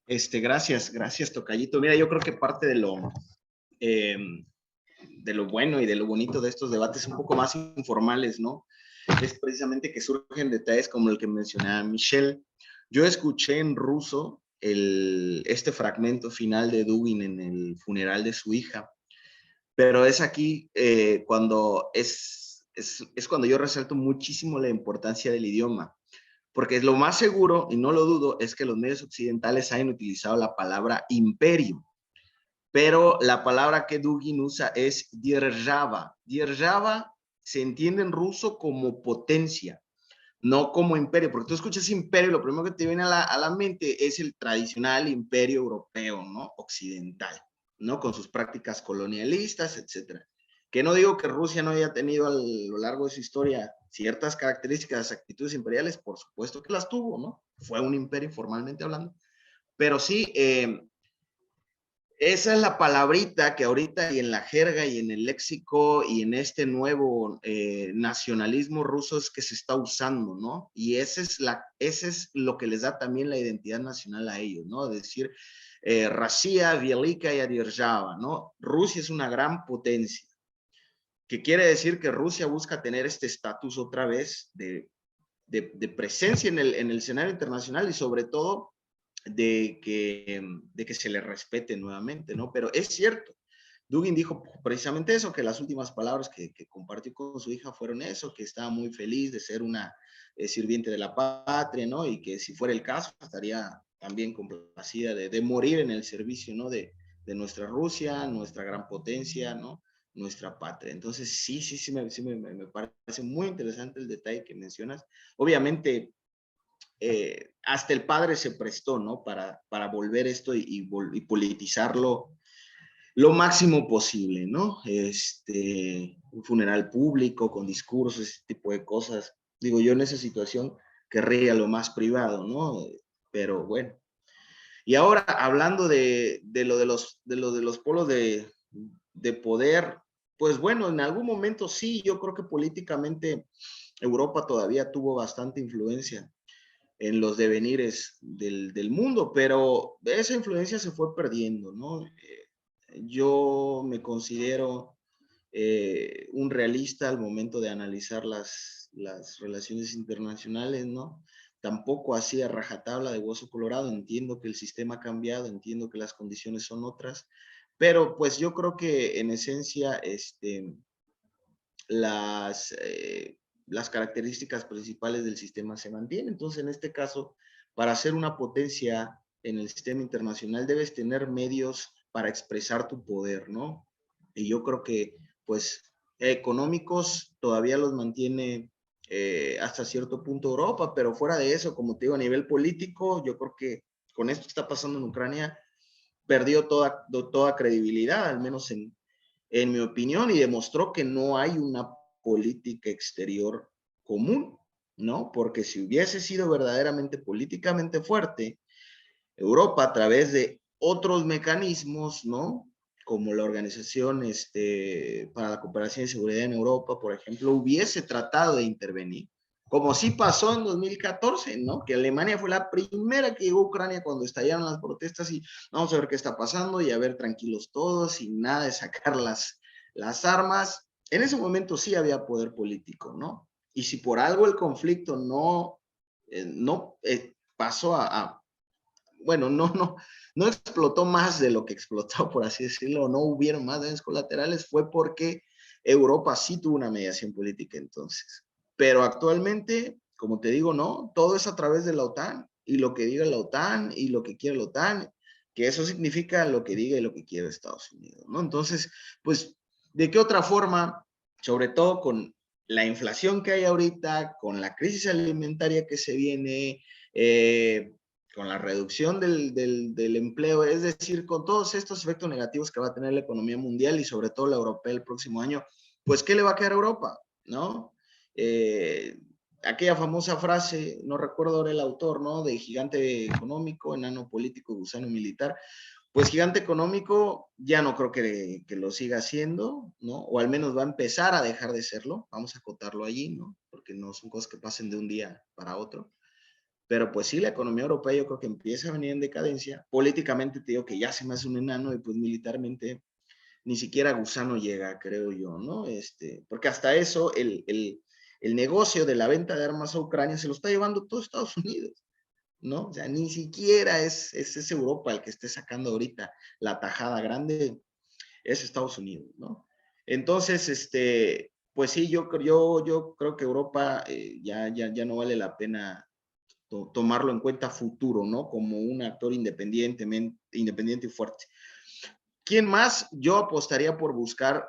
Gracias, Tocayito. Mira, yo creo que parte eh, de lo bueno y de lo bonito de estos debates un poco más informales, ¿no? Es precisamente que surgen detalles como el que mencionaba Michelle. Yo escuché en ruso este fragmento final de Dugin en el funeral de su hija, pero es aquí cuando es cuando yo resalto muchísimo la importancia del idioma, porque lo más seguro, y no lo dudo, es que los medios occidentales hayan utilizado la palabra imperio, pero la palabra que Dugin usa es держава. Держава se entiende en ruso como potencia, no como imperio, porque tú escuchas imperio, lo primero que te viene a la mente es el tradicional imperio europeo, ¿no? Occidental, ¿no? Con sus prácticas colonialistas, etcétera. Que no digo que Rusia no haya tenido a lo largo de su historia ciertas características, actitudes imperiales, por supuesto que las tuvo, ¿no? Fue un imperio formalmente hablando, pero sí, esa es la palabrita que ahorita y en la jerga y en el léxico y en este nuevo nacionalismo ruso es que se está usando, ¿no? Y ese es lo que les da también la identidad nacional a ellos, ¿no? Es decir, Россия великая держава, ¿no? Rusia es una gran potencia, que quiere decir que Rusia busca tener este estatus otra vez de presencia en el escenario internacional y sobre todo de que se le respete nuevamente, ¿no? Pero es cierto, Dugin dijo precisamente eso, que las últimas palabras que compartió con su hija fueron eso, que estaba muy feliz de ser una sirviente de la patria, ¿no? Y que si fuera el caso, estaría también complacida de morir en el servicio, ¿no? De nuestra Rusia, nuestra gran potencia, ¿no? Nuestra patria. Entonces, sí me parece muy interesante el detalle que mencionas. Obviamente, hasta el padre se prestó, ¿no? Para volver esto y politizarlo lo máximo posible, ¿no? Un funeral público con discursos, ese tipo de cosas. Digo, yo en esa situación querría lo más privado, ¿no? Pero bueno. Y ahora, hablando de los polos de poder, pues bueno, en algún momento sí, yo creo que políticamente Europa todavía tuvo bastante influencia en los devenires del mundo, pero esa influencia se fue perdiendo, ¿no? Yo me considero un realista al momento de analizar las relaciones internacionales, ¿no? Tampoco así a rajatabla de hueso colorado, entiendo que el sistema ha cambiado, entiendo que las condiciones son otras, pero pues yo creo que en esencia las, eh, las características principales del sistema se mantienen. Entonces, en este caso, para ser una potencia en el sistema internacional, debes tener medios para expresar tu poder, ¿no? Y yo creo que, pues, económicos todavía los mantiene hasta cierto punto Europa, pero fuera de eso, como te digo, a nivel político, yo creo que con esto que está pasando en Ucrania, perdió toda credibilidad, al menos en mi opinión, y demostró que no hay una política exterior común, ¿no? Porque si hubiese sido verdaderamente políticamente fuerte, Europa a través de otros mecanismos, ¿no? Como la Organización para la Cooperación y Seguridad en Europa, por ejemplo, hubiese tratado de intervenir, como sí pasó en 2014, ¿no? Que Alemania fue la primera que llegó a Ucrania cuando estallaron las protestas y vamos a ver qué está pasando y a ver tranquilos todos y nada de sacar las armas. En ese momento sí había poder político, ¿no? Y si por algo el conflicto no pasó bueno, no explotó más de lo que explotó, por así decirlo, no hubieron más daños colaterales, fue porque Europa sí tuvo una mediación política entonces. Pero actualmente, como te digo, no, todo es a través de la OTAN, y lo que diga la OTAN, y lo que quiere la OTAN, que eso significa lo que diga y lo que quiere Estados Unidos, ¿no? Entonces, pues, ¿de qué otra forma, sobre todo con la inflación que hay ahorita, con la crisis alimentaria que se viene, con la reducción del empleo, es decir, con todos estos efectos negativos que va a tener la economía mundial y sobre todo la europea el próximo año, pues, ¿qué le va a quedar a Europa? ¿No? Aquella famosa frase, no recuerdo ahora el autor, ¿no? De gigante económico, enano político, gusano militar. Pues gigante económico ya no creo que lo siga haciendo, ¿no? O al menos va a empezar a dejar de serlo, vamos a acotarlo allí, ¿no? Porque no son cosas que pasen de un día para otro. Pero pues sí, la economía europea yo creo que empieza a venir en decadencia. Políticamente te digo que ya se me hace un enano y pues militarmente ni siquiera gusano llega, creo yo, ¿no? Porque hasta eso, el negocio de la venta de armas a Ucrania se lo está llevando todo Estados Unidos, ¿no? O sea, ni siquiera es Europa el que esté sacando ahorita la tajada grande, es Estados Unidos, ¿no? Entonces, pues sí, yo creo que Europa ya no vale la pena tomarlo en cuenta futuro, ¿no? Como un actor independiente y fuerte. ¿Quién más? Yo apostaría por buscar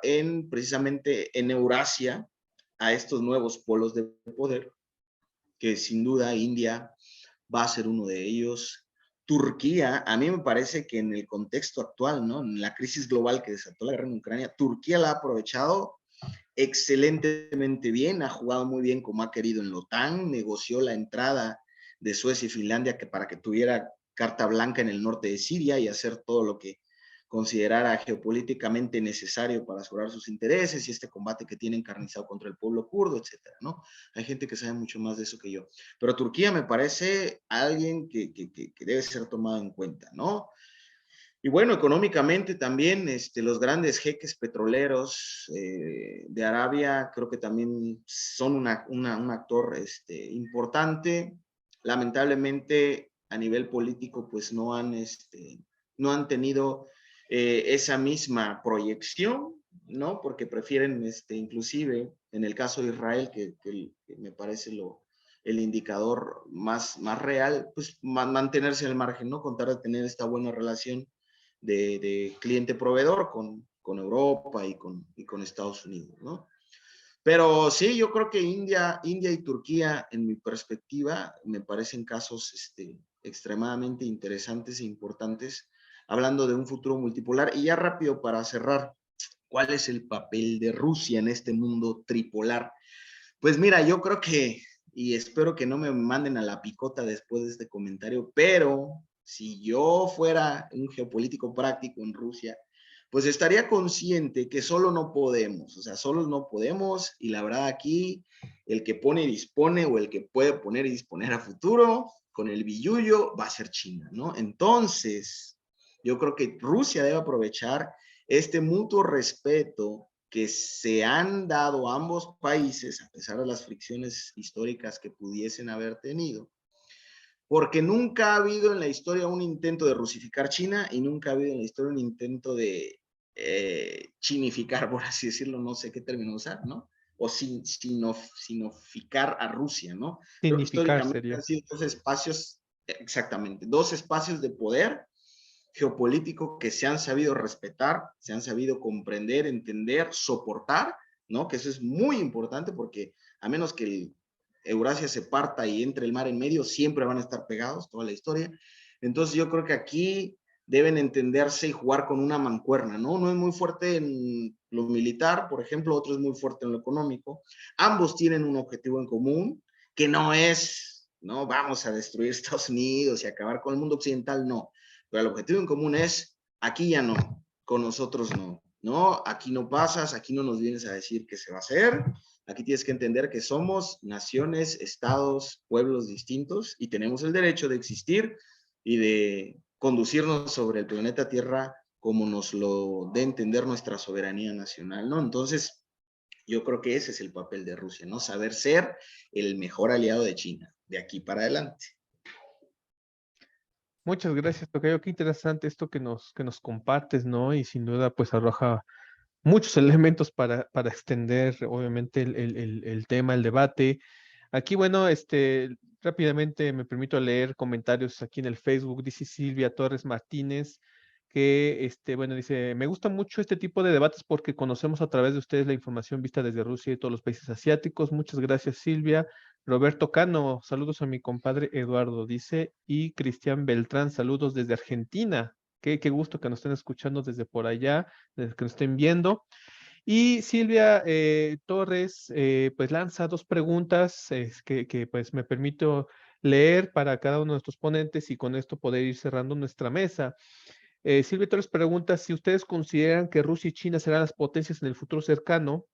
precisamente en Eurasia a estos nuevos polos de poder, que sin duda India va a ser uno de ellos. Turquía, a mí me parece que en el contexto actual, ¿no? En la crisis global que desató la guerra en Ucrania, Turquía la ha aprovechado excelentemente bien, ha jugado muy bien como ha querido en la OTAN, negoció la entrada de Suecia y Finlandia para que tuviera carta blanca en el norte de Siria y hacer todo lo que considerara geopolíticamente necesario para asegurar sus intereses y este combate que tiene encarnizado contra el pueblo kurdo, etcétera, ¿no? Hay gente que sabe mucho más de eso que yo. Pero Turquía me parece alguien que debe ser tomado en cuenta, ¿no? Y bueno, económicamente también los grandes jeques petroleros de Arabia creo que también son un actor importante. Lamentablemente a nivel político pues no han tenido esa misma proyección, ¿no? Porque prefieren inclusive en el caso de Israel, que me parece el indicador más real, pues mantenerse al margen, ¿no? Contar de tener esta buena relación de cliente-proveedor con Europa y con Estados Unidos, ¿no? Pero sí, yo creo que India y Turquía, en mi perspectiva, me parecen casos extremadamente interesantes e importantes, hablando de un futuro multipolar. Y ya rápido para cerrar, ¿cuál es el papel de Rusia en este mundo tripolar? Pues mira, yo creo que, y espero que no me manden a la picota después de este comentario, pero si yo fuera un geopolítico práctico en Rusia, pues estaría consciente que solo no podemos, o sea, solos no podemos, y la verdad aquí, el que pone y dispone, o el que puede poner y disponer a futuro, con el billullo, va a ser China, ¿no? Entonces, yo creo que Rusia debe aprovechar este mutuo respeto que se han dado a ambos países, a pesar de las fricciones históricas que pudiesen haber tenido, porque nunca ha habido en la historia un intento de rusificar China y nunca ha habido en la historia un intento de chinificar, por así decirlo, no sé qué término usar, ¿no? O sinoficar a Rusia, ¿no? Creo que Significar históricamente sería. han sido dos espacios, exactamente, dos espacios de poder geopolítico que se han sabido respetar, se han sabido comprender, entender, soportar, ¿no? Que eso es muy importante porque a menos que Eurasia se parta y entre el mar en medio, siempre van a estar pegados toda la historia. Entonces yo creo que aquí deben entenderse y jugar con una mancuerna, ¿no? Uno es muy fuerte en lo militar, por ejemplo, otro es muy fuerte en lo económico. Ambos tienen un objetivo en común, que no es, no vamos a destruir Estados Unidos y acabar con el mundo occidental, no. Pero el objetivo en común es, aquí ya no, con nosotros no, ¿no? Aquí no pasas, aquí no nos vienes a decir qué se va a hacer, aquí tienes que entender que somos naciones, estados, pueblos distintos y tenemos el derecho de existir y de conducirnos sobre el planeta Tierra como nos lo dé entender nuestra soberanía nacional, ¿no? Entonces, yo creo que ese es el papel de Rusia, ¿no? Saber ser el mejor aliado de China, de aquí para adelante. Muchas gracias, tocayo. Qué interesante esto que nos compartes, ¿no? Y sin duda, pues arroja muchos elementos para extender, obviamente, el tema, el debate. Aquí, bueno, rápidamente me permito leer comentarios aquí en el Facebook. Dice Silvia Torres Martínez que, bueno, dice, me gusta mucho este tipo de debates porque conocemos a través de ustedes la información vista desde Rusia y todos los países asiáticos. Muchas gracias, Silvia. Roberto Cano, saludos a mi compadre Eduardo, dice, y Cristian Beltrán, saludos desde Argentina. Qué gusto que nos estén escuchando desde por allá, desde que nos estén viendo. Y Silvia Torres, pues lanza dos preguntas pues me permito leer para cada uno de nuestros ponentes y con esto poder ir cerrando nuestra mesa. Silvia Torres pregunta si ustedes consideran que Rusia y China serán las potencias en el futuro cercano,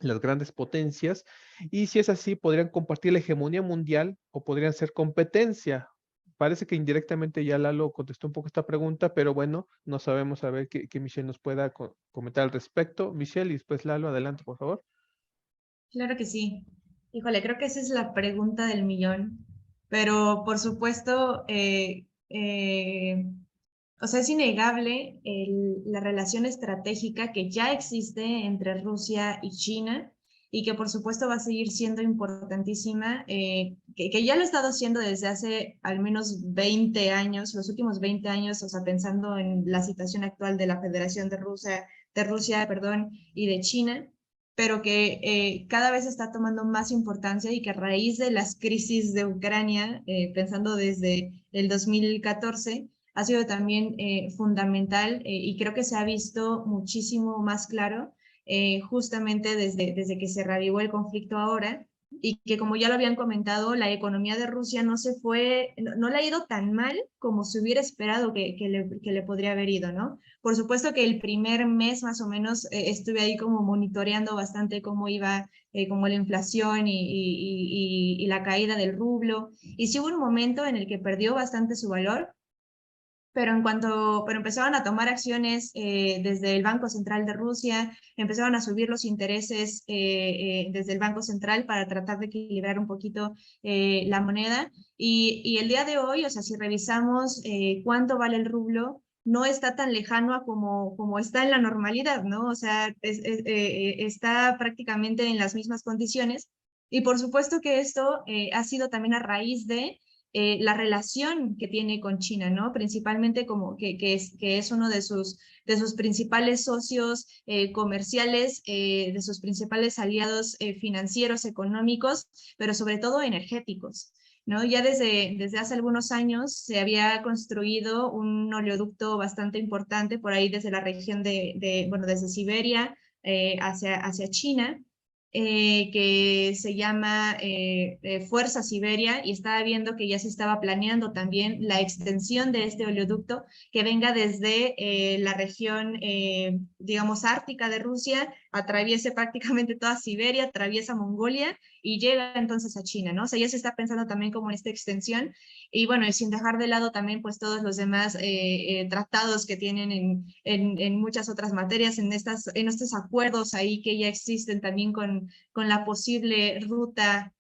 las grandes potencias, y si es así, podrían compartir la hegemonía mundial o podrían ser competencia. Parece que indirectamente ya Lalo contestó un poco esta pregunta, pero bueno, no sabemos a ver que Michelle nos pueda comentar al respecto. Michelle y después Lalo, adelante, por favor. Claro que sí. Híjole, creo que esa es la pregunta del millón, pero por supuesto, o sea, es innegable la relación estratégica que ya existe entre Rusia y China y que por supuesto va a seguir siendo importantísima, que ya lo ha estado siendo desde hace al menos 20 años, los últimos 20 años, o sea, pensando en la situación actual de la Federación de Rusia, perdón, y de China, pero que cada vez está tomando más importancia y que a raíz de las crisis de Ucrania, pensando desde el 2014, ha sido también fundamental y creo que se ha visto muchísimo más claro justamente desde que se reavivó el conflicto ahora y que como ya lo habían comentado, la economía de Rusia no le ha ido tan mal como se hubiera esperado que le podría haber ido, ¿no? Por supuesto que el primer mes más o menos estuve ahí como monitoreando bastante cómo iba como la inflación y la caída del rublo. Y sí hubo un momento en el que perdió bastante su valor, pero empezaron a tomar acciones desde el Banco Central de Rusia, empezaron a subir los intereses desde el Banco Central para tratar de equilibrar un poquito la moneda. Y el día de hoy, o sea, si revisamos cuánto vale el rublo, no está tan lejano a como está en la normalidad, ¿no? O sea, está prácticamente en las mismas condiciones. Y por supuesto que esto ha sido también a raíz de la relación que tiene con China, ¿no? Principalmente como que es uno de sus principales socios comerciales, de sus principales aliados financieros, económicos, pero sobre todo energéticos. ¿No? Ya desde hace algunos años se había construido un oleoducto bastante importante por ahí desde la región bueno, desde Siberia hacia China, que se llama Fuerza Siberia, y estaba viendo que ya se estaba planeando también la extensión de este oleoducto que venga desde la región, digamos, ártica de Rusia, atraviese prácticamente toda Siberia, atraviesa Mongolia y llega entonces a China, ¿no? O sea, ya se está pensando también como en esta extensión, y bueno, y sin dejar de lado también pues todos los demás tratados que tienen en muchas otras materias, en estos acuerdos ahí que ya existen también con la posible ruta,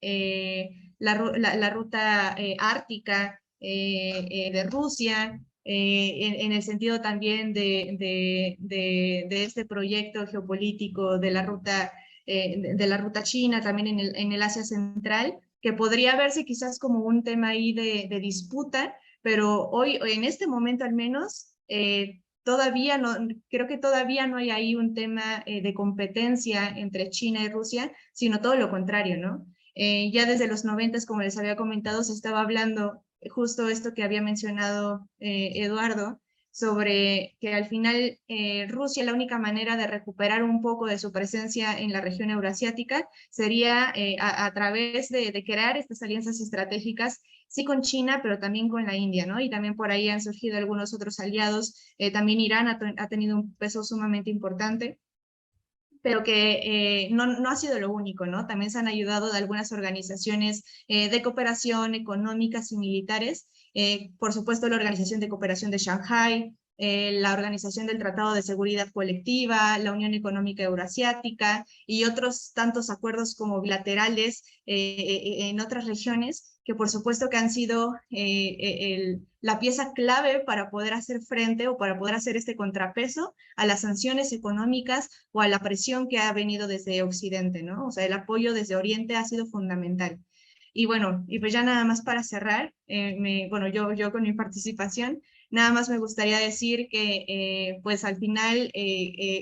la ruta ártica de Rusia, en el sentido también de este proyecto geopolítico de la ruta china, también en el Asia Central, que podría verse quizás como un tema ahí de disputa, pero hoy, en este momento al menos, todavía no, creo que todavía no hay ahí un tema de competencia entre China y Rusia, sino todo lo contrario, ¿no? Ya desde los 90, como les había comentado, se estaba hablando justo esto que había mencionado Eduardo, sobre que al final Rusia, la única manera de recuperar un poco de su presencia en la región eurasiática sería a través de crear estas alianzas estratégicas, sí con China, pero también con la India, ¿no? Y también por ahí han surgido algunos otros aliados, también Irán ha tenido un peso sumamente importante, pero que no ha sido lo único, ¿no? También se han ayudado de algunas organizaciones de cooperación económicas y militares, por supuesto la Organización de Cooperación de Shanghái, la Organización del Tratado de Seguridad Colectiva, la Unión Económica Euroasiática y otros tantos acuerdos como bilaterales en otras regiones, que por supuesto que han sido la pieza clave para poder hacer frente o para poder hacer este contrapeso a las sanciones económicas o a la presión que ha venido desde Occidente, ¿no? O sea, el apoyo desde Oriente ha sido fundamental. Y bueno, y pues ya nada más para cerrar, bueno, yo con mi participación, nada más me gustaría decir que pues al final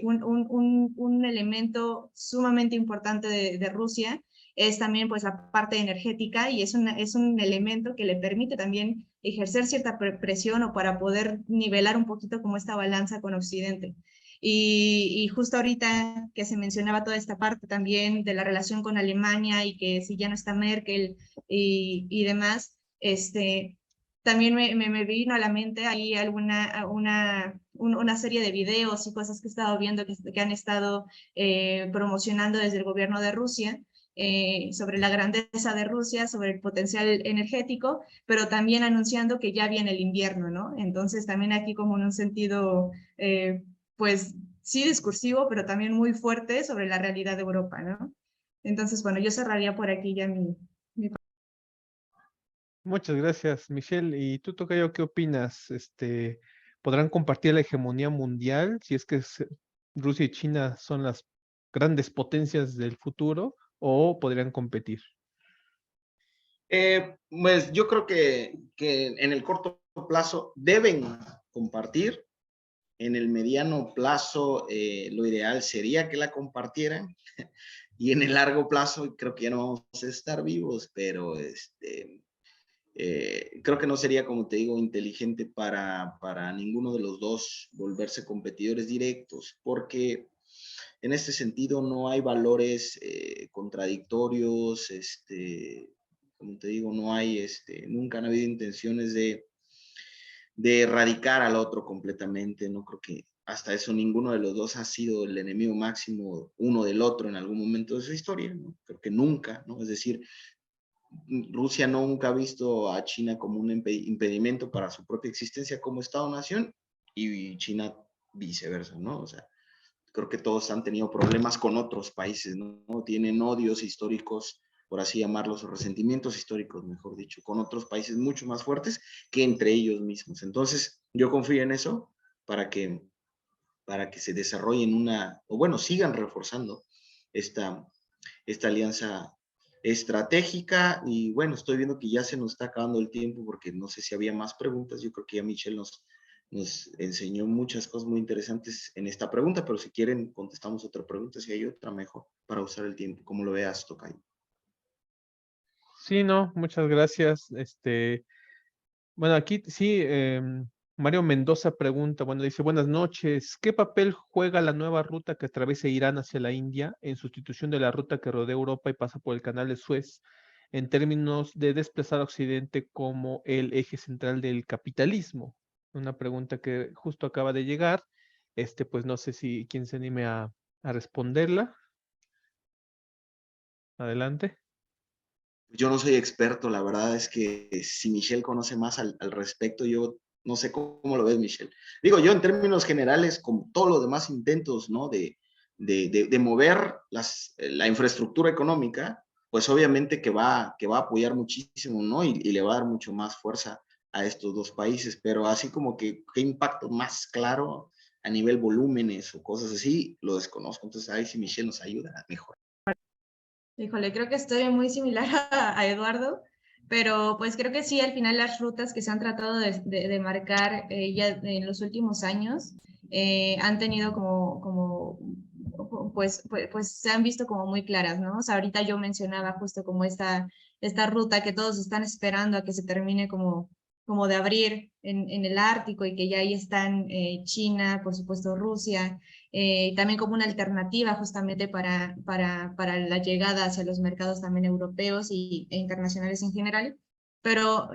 un elemento sumamente importante de Rusia es también pues la parte energética y es un elemento que le permite también ejercer cierta presión o para poder nivelar un poquito como esta balanza con Occidente. Y justo ahorita que se mencionaba toda esta parte también de la relación con Alemania y que si ya no está Merkel y demás, también me vino a la mente ahí una serie de videos y cosas que he estado viendo que han estado promocionando desde el gobierno de Rusia, sobre la grandeza de Rusia, sobre el potencial energético, pero también anunciando que ya viene el invierno, ¿no? Entonces también aquí como en un sentido, pues sí discursivo, pero también muy fuerte sobre la realidad de Europa, ¿no? Entonces, bueno, yo cerraría por aquí ya mi... Muchas gracias, Michelle. ¿Y tú, Tocayo, qué opinas? ¿Podrán compartir la hegemonía mundial si es que Rusia y China son las grandes potencias del futuro o podrían competir? Pues yo creo que en el corto plazo deben compartir. En el mediano plazo, lo ideal sería que la compartieran. Y en el largo plazo, creo que ya no vamos a estar vivos, pero creo que no sería, como te digo, inteligente para ninguno de los dos volverse competidores directos, porque en este sentido no hay valores contradictorios, como te digo, no hay, nunca han habido intenciones de erradicar al otro completamente. No creo que hasta eso ninguno de los dos ha sido el enemigo máximo uno del otro en algún momento de su historia, ¿no? Creo que nunca, ¿no? Es decir, Rusia nunca ha visto a China como un impedimento para su propia existencia como Estado-nación y China viceversa, ¿no? O sea, creo que todos han tenido problemas con otros países, ¿no? Tienen odios históricos, por así llamarlos, o resentimientos históricos, mejor dicho, con otros países mucho más fuertes que entre ellos mismos. Entonces, yo confío en eso para que se desarrollen o bueno, sigan reforzando esta alianza estratégica. Y bueno, estoy viendo que ya se nos está acabando el tiempo porque no sé si había más preguntas. Yo creo que ya Michelle nos enseñó muchas cosas muy interesantes en esta pregunta, pero si quieren contestamos otra pregunta, si hay otra mejor para usar el tiempo, como lo veas, Tocayo. Sí, no, muchas gracias. Bueno, aquí sí, Mario Mendoza pregunta, bueno, dice, buenas noches, ¿qué papel juega la nueva ruta que atraviesa Irán hacia la India en sustitución de la ruta que rodea Europa y pasa por el canal de Suez en términos de desplazar a Occidente como el eje central del capitalismo? Una pregunta que justo acaba de llegar, pues no sé si quién se anime a responderla. Adelante. Yo no soy experto, la verdad es que si Michelle conoce más al respecto, yo no sé cómo lo ves, Michelle. Digo, yo en términos generales, con todos los demás intentos, ¿no? de mover la infraestructura económica, pues obviamente que va a apoyar muchísimo, ¿no? Y le va a dar mucho más fuerza a estos dos países, pero así como que qué impacto más claro a nivel volúmenes o cosas así, lo desconozco. Entonces ahí si Michelle nos ayuda, mejor. Híjole, creo que estoy muy similar a Eduardo, pero pues creo que sí, al final las rutas que se han tratado de marcar ya en los últimos años han tenido pues se han visto como muy claras, ¿no? O sea, ahorita yo mencionaba justo como esta ruta que todos están esperando a que se termine como de abrir en el Ártico y que ya ahí están China, por supuesto Rusia, también como una alternativa justamente para la llegada hacia los mercados también europeos e internacionales en general. Pero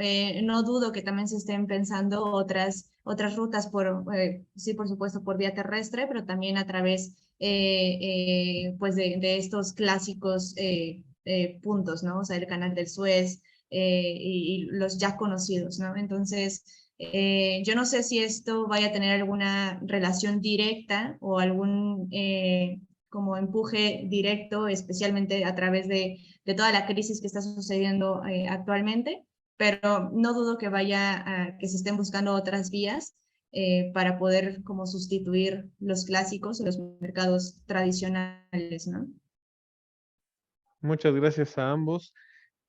no dudo que también se estén pensando otras rutas, sí, por supuesto, por vía terrestre, pero también a través pues de estos clásicos puntos, ¿no? O sea, el canal del Suez y los ya conocidos, ¿no? Entonces, Yo no sé si esto vaya a tener alguna relación directa o algún como empuje directo, especialmente a través de toda la crisis que está sucediendo actualmente, pero no dudo que que se estén buscando otras vías para poder como sustituir los clásicos o los mercados tradicionales, ¿no? Muchas gracias a ambos.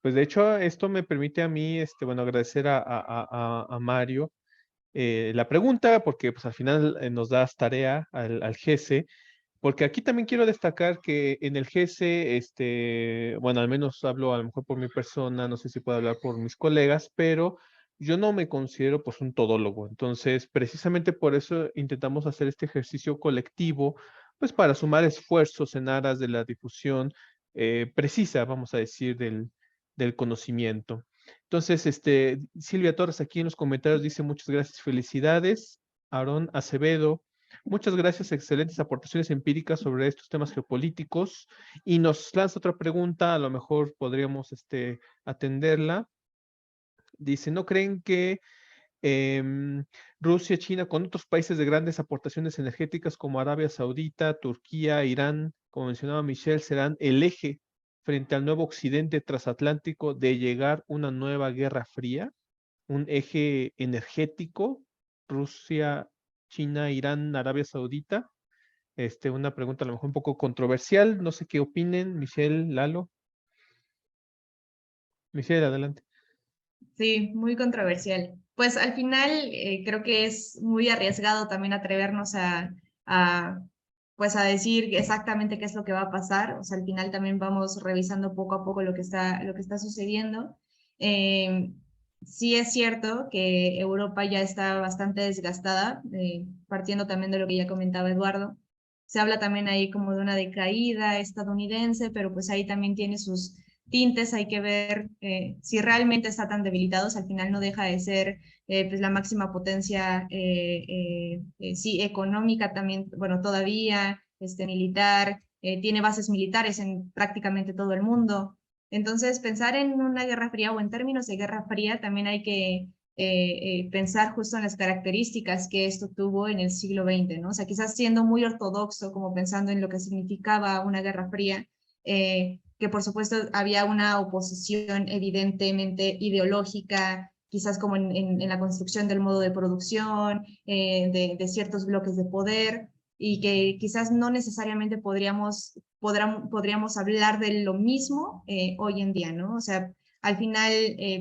Pues de hecho, esto me permite a mí, bueno, agradecer a Mario la pregunta, porque pues al final nos das tarea al GESE, porque aquí también quiero destacar que en el GESE, bueno, al menos hablo a lo mejor por mi persona, no sé si puedo hablar por mis colegas, pero yo no me considero pues un todólogo. Entonces, precisamente por eso intentamos hacer este ejercicio colectivo, pues para sumar esfuerzos en aras de la difusión precisa, vamos a decir, del conocimiento. Entonces, Silvia Torres aquí en los comentarios dice muchas gracias, felicidades. Aarón Acevedo, muchas gracias, excelentes aportaciones empíricas sobre estos temas geopolíticos. Y nos lanza otra pregunta, a lo mejor podríamos atenderla. Dice, ¿no creen que Rusia, China, con otros países de grandes aportaciones energéticas como Arabia Saudita, Turquía, Irán, como mencionaba Michelle, serán el eje frente al nuevo occidente transatlántico de llegar una nueva guerra fría? Un eje energético, Rusia, China, Irán, Arabia Saudita. Una pregunta a lo mejor un poco controversial, no sé qué opinen, Michelle, Lalo. Michelle, adelante. Sí, muy controversial. Pues al final creo que es muy arriesgado también atrevernos a, pues a decir exactamente qué es lo que va a pasar. O sea, al final también vamos revisando poco a poco lo que está sucediendo. Eh, sí es cierto que Europa ya está bastante desgastada, partiendo también de lo que ya comentaba Eduardo. Se habla también ahí como de una decaída estadounidense, pero pues ahí también tiene sus tintes, hay que ver si realmente está tan debilitados, al final no deja de ser pues la máxima potencia, sí, económica también, bueno, todavía, militar, tiene bases militares en prácticamente todo el mundo. Entonces, pensar en una guerra fría o en términos de guerra fría, también hay que pensar justo en las características que esto tuvo en el siglo XX, ¿no? O sea, quizás siendo muy ortodoxo, como pensando en lo que significaba una guerra fría, que por supuesto había una oposición evidentemente ideológica, quizás como en la construcción del modo de producción, de ciertos bloques de poder, y que quizás no necesariamente podríamos hablar de lo mismo hoy en día, ¿no? O sea, al final,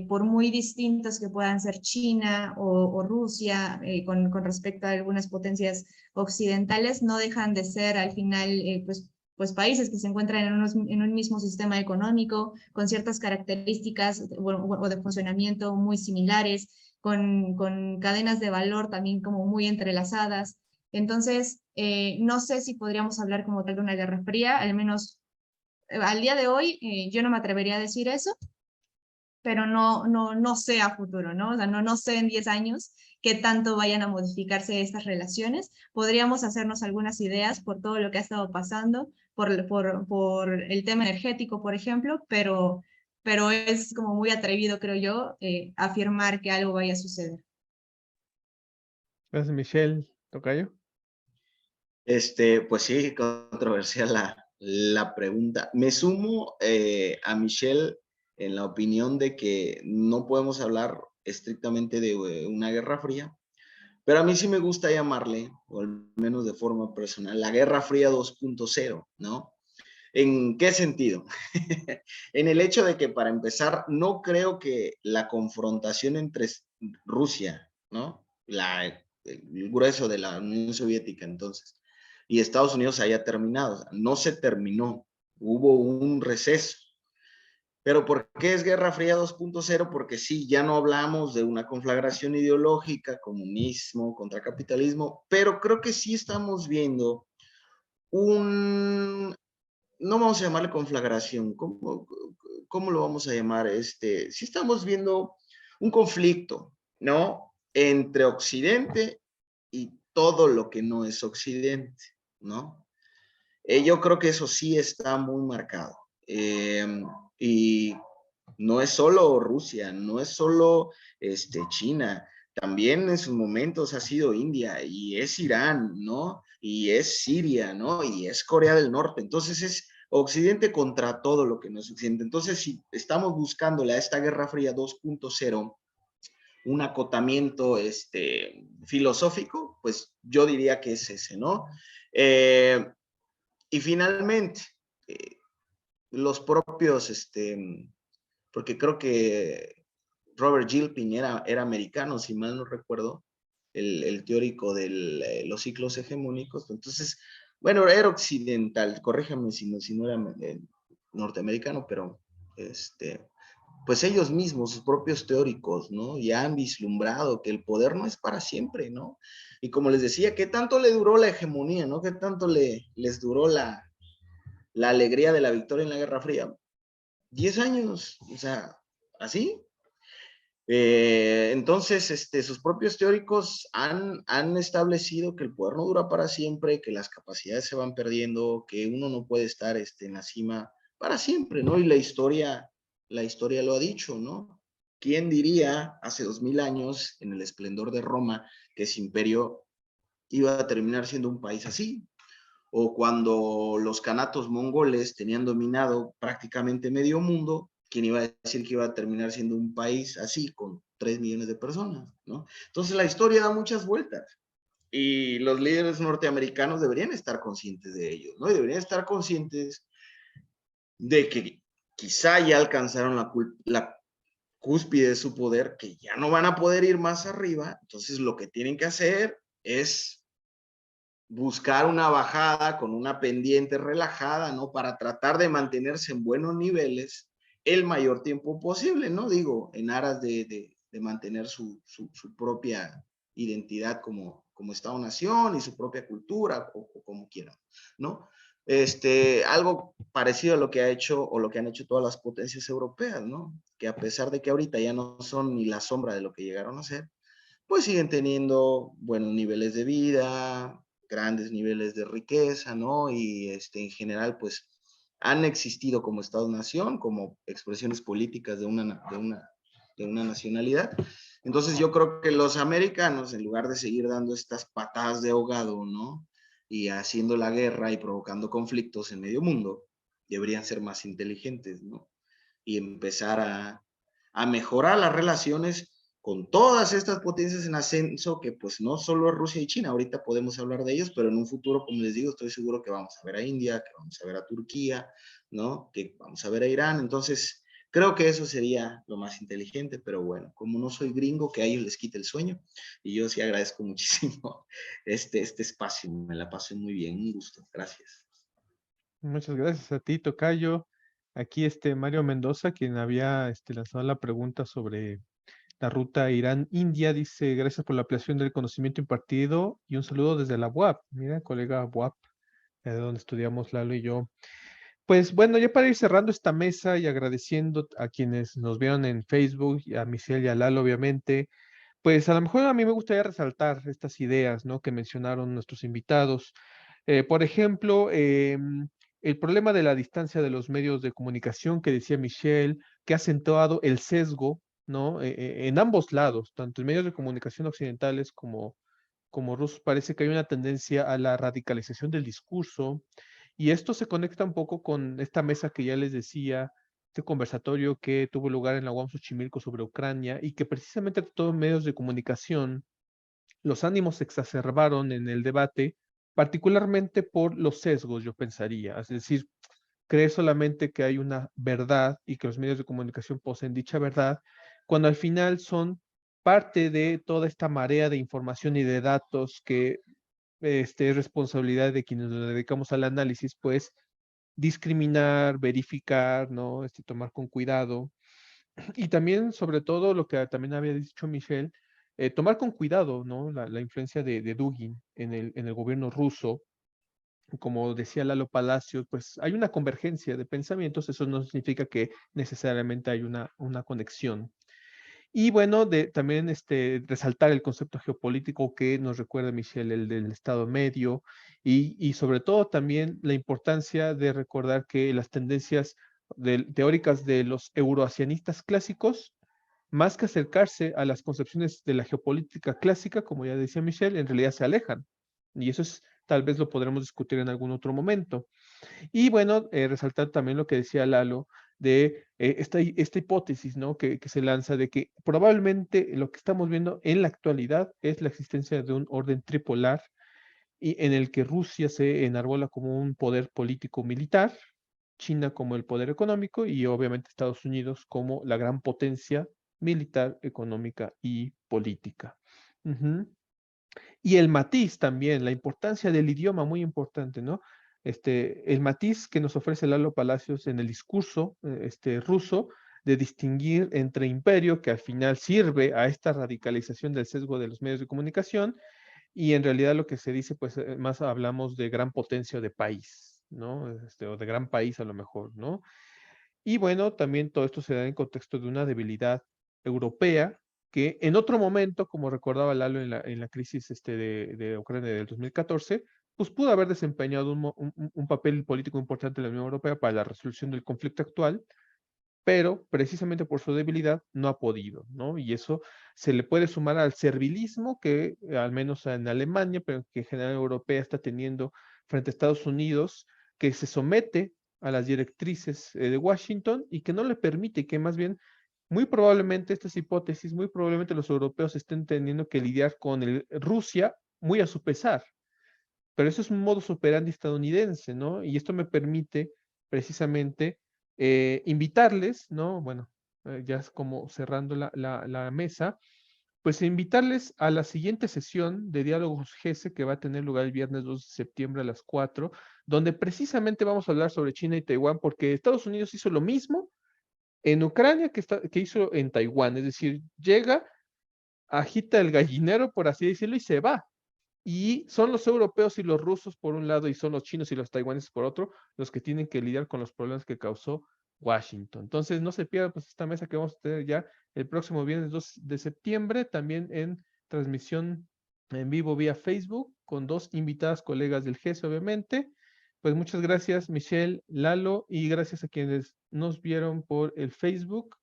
por muy distintos que puedan ser China o Rusia con respecto a algunas potencias occidentales, no dejan de ser al final, pues países que se encuentran en un mismo sistema económico, con ciertas características o de funcionamiento muy similares, con cadenas de valor también como muy entrelazadas. Entonces, no sé si podríamos hablar como tal de una guerra fría, al menos al día de hoy yo no me atrevería a decir eso, pero no sé a futuro, ¿no? O sea, no sé en 10 años qué tanto vayan a modificarse estas relaciones. Podríamos hacernos algunas ideas por todo lo que ha estado pasando, por el tema energético, por ejemplo, pero es como muy atrevido, creo yo, afirmar que algo vaya a suceder. Gracias, Michelle. ¿Tocayo? Pues sí, controversial la pregunta. Me sumo a Michelle en la opinión de que no podemos hablar estrictamente de una guerra fría, pero a mí sí me gusta llamarle, o al menos de forma personal, la Guerra Fría 2.0, ¿no? ¿En qué sentido? En el hecho de que, para empezar, no creo que la confrontación entre Rusia, ¿no? El grueso de la Unión Soviética entonces, y Estados Unidos haya terminado. O sea, no se terminó, hubo un receso. Pero ¿por qué es Guerra Fría 2.0? Porque sí, ya no hablamos de una conflagración ideológica, comunismo contra capitalismo, pero creo que sí estamos viendo un, no vamos a llamarle conflagración, ¿cómo lo vamos a llamar? Sí estamos viendo un conflicto, ¿no? Entre Occidente y todo lo que no es Occidente, ¿no? Yo creo que eso sí está muy marcado. Y no es solo Rusia, no es solo China, también en sus momentos ha sido India y es Irán, ¿no? Y es Siria, ¿no? Y es Corea del Norte. Entonces es Occidente contra todo lo que no es Occidente. Entonces, si estamos buscándole a esta Guerra Fría 2.0 un acotamiento filosófico, pues yo diría que es ese, ¿no? Y finalmente, eh, los propios, porque creo que Robert Gilpin era americano, si mal no recuerdo, el teórico de los ciclos hegemónicos. Entonces, bueno, era occidental, corríjame si no era norteamericano, pero pues ellos mismos, sus propios teóricos, ¿no? Ya han vislumbrado que el poder no es para siempre, ¿no? Y como les decía, ¿qué tanto le duró la hegemonía, ¿no? ¿Qué tanto les duró la alegría de la victoria en la Guerra Fría? 10 años, o sea, así. Entonces, sus propios teóricos han establecido que el poder no dura para siempre, que las capacidades se van perdiendo, que uno no puede estar en la cima para siempre, ¿no? Y la historia lo ha dicho, ¿no? ¿Quién diría hace 2000 años, en el esplendor de Roma, que ese imperio iba a terminar siendo un país así? O cuando los canatos mongoles tenían dominado prácticamente medio mundo, ¿quién iba a decir que iba a terminar siendo un país así, con 3 millones de personas, ¿no? Entonces la historia da muchas vueltas y los líderes norteamericanos deberían estar conscientes de ello, ¿no? Y deberían estar conscientes de que quizá ya alcanzaron la cúspide de su poder, que ya no van a poder ir más arriba, entonces lo que tienen que hacer es buscar una bajada con una pendiente relajada, ¿no? Para tratar de mantenerse en buenos niveles el mayor tiempo posible, ¿no? Digo, en aras de mantener su propia identidad como Estado-nación y su propia cultura, o como quieran, ¿no? Algo parecido a lo que ha hecho o lo que han hecho todas las potencias europeas, ¿no? Que a pesar de que ahorita ya no son ni la sombra de lo que llegaron a ser, pues siguen teniendo buenos niveles de vida, grandes niveles de riqueza, ¿no? Y en general, pues han existido como Estado-nación, como expresiones políticas de una nacionalidad. Entonces yo creo que los americanos, en lugar de seguir dando estas patadas de ahogado, ¿no? Y haciendo la guerra y provocando conflictos en medio mundo, deberían ser más inteligentes, ¿no? Y empezar a mejorar las relaciones con todas estas potencias en ascenso, que pues no solo es Rusia y China, ahorita podemos hablar de ellos, pero en un futuro, como les digo, estoy seguro que vamos a ver a India, que vamos a ver a Turquía, ¿no? Que vamos a ver a Irán. Entonces, creo que eso sería lo más inteligente, pero bueno, como no soy gringo, que a ellos les quite el sueño, y yo sí agradezco muchísimo este espacio, me la pasé muy bien, un gusto, gracias. Muchas gracias a ti, Tocayo. Aquí Mario Mendoza, quien había lanzado la pregunta sobre la ruta Irán-India, dice, gracias por la ampliación del conocimiento impartido y un saludo desde la UAP. Mira, colega UAP, de donde estudiamos Lalo y yo. Pues bueno, ya para ir cerrando esta mesa y agradeciendo a quienes nos vieron en Facebook, y a Michelle y a Lalo, obviamente, pues a lo mejor a mí me gustaría resaltar estas ideas, ¿no? Que mencionaron nuestros invitados. Por ejemplo, el problema de la distancia de los medios de comunicación que decía Michelle, que ha acentuado el sesgo, ¿no? En ambos lados, tanto en medios de comunicación occidentales como rusos, parece que hay una tendencia a la radicalización del discurso, y esto se conecta un poco con esta mesa que ya les decía, este conversatorio que tuvo lugar en la UAM Xochimilco sobre Ucrania, y que precisamente todos medios de comunicación, los ánimos se exacerbaron en el debate, particularmente por los sesgos, yo pensaría. Es decir, creer solamente que hay una verdad y que los medios de comunicación poseen dicha verdad, cuando al final son parte de toda esta marea de información y de datos que es responsabilidad de quienes nos dedicamos al análisis, pues discriminar, verificar, ¿no? Tomar con cuidado. Y también, sobre todo, lo que también había dicho Michelle, tomar con cuidado, ¿no? La influencia de Dugin en el gobierno ruso. Como decía Lalo Palacios, pues hay una convergencia de pensamientos, eso no significa que necesariamente hay una conexión. Y bueno, también resaltar el concepto geopolítico que nos recuerda Michelle, el del Estado medio, y sobre todo también la importancia de recordar que las tendencias teóricas de los euroasianistas clásicos más que acercarse a las concepciones de la geopolítica clásica, como ya decía Michelle, en realidad se alejan. Y eso es, tal vez lo podremos discutir en algún otro momento. Y bueno, resaltar también lo que decía Lalo de esta hipótesis, ¿no? Que se lanza de que probablemente lo que estamos viendo en la actualidad es la existencia de un orden tripolar y en el que Rusia se enarbola como un poder político militar, China como el poder económico y obviamente Estados Unidos como la gran potencia militar, económica y política. Ujú. Y el matiz también, la importancia del idioma, muy importante, ¿no? El matiz que nos ofrece Lalo Palacios en el discurso ruso de distinguir entre imperio, que al final sirve a esta radicalización del sesgo de los medios de comunicación, y en realidad lo que se dice, pues más hablamos de gran potencia o de país, ¿no? O de gran país a lo mejor, ¿no? Y bueno, también todo esto se da en contexto de una debilidad europea que en otro momento, como recordaba Lalo en la crisis de Ucrania del 2014, pues pudo haber desempeñado un papel político importante en la Unión Europea para la resolución del conflicto actual, pero precisamente por su debilidad no ha podido, ¿no? Y eso se le puede sumar al servilismo que al menos en Alemania, pero que en general Europea está teniendo frente a Estados Unidos, que se somete a las directrices de Washington y que no le permite, que más bien, muy probablemente estas hipótesis, muy probablemente los europeos estén teniendo que lidiar con Rusia muy a su pesar. Pero eso es un modus operandi estadounidense, ¿no? Y esto me permite precisamente invitarles, ¿no? Bueno, ya es como cerrando la mesa, pues invitarles a la siguiente sesión de Diálogos GESE que va a tener lugar el viernes 2 de septiembre a las 4, donde precisamente vamos a hablar sobre China y Taiwán, porque Estados Unidos hizo lo mismo en Ucrania que hizo en Taiwán, es decir, llega, agita el gallinero, por así decirlo, y se va. Y son los europeos y los rusos por un lado y son los chinos y los taiwaneses por otro los que tienen que lidiar con los problemas que causó Washington. Entonces no se pierda pues esta mesa que vamos a tener ya el próximo viernes 2 de septiembre, también en transmisión en vivo vía Facebook con dos invitadas colegas del GES obviamente. Pues muchas gracias Michelle, Lalo y gracias a quienes nos vieron por el Facebook.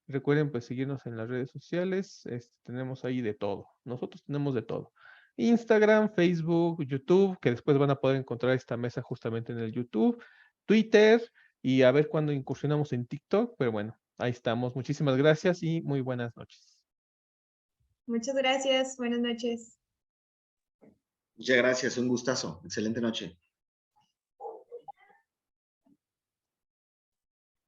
Recuerden pues seguirnos en las redes sociales, tenemos ahí de todo, nosotros tenemos de todo. Instagram, Facebook, YouTube, que después van a poder encontrar esta mesa justamente en el YouTube, Twitter y a ver cuándo incursionamos en TikTok, pero bueno, ahí estamos. Muchísimas gracias y muy buenas noches. Muchas gracias. Buenas noches. Muchas gracias, un gustazo. Excelente noche.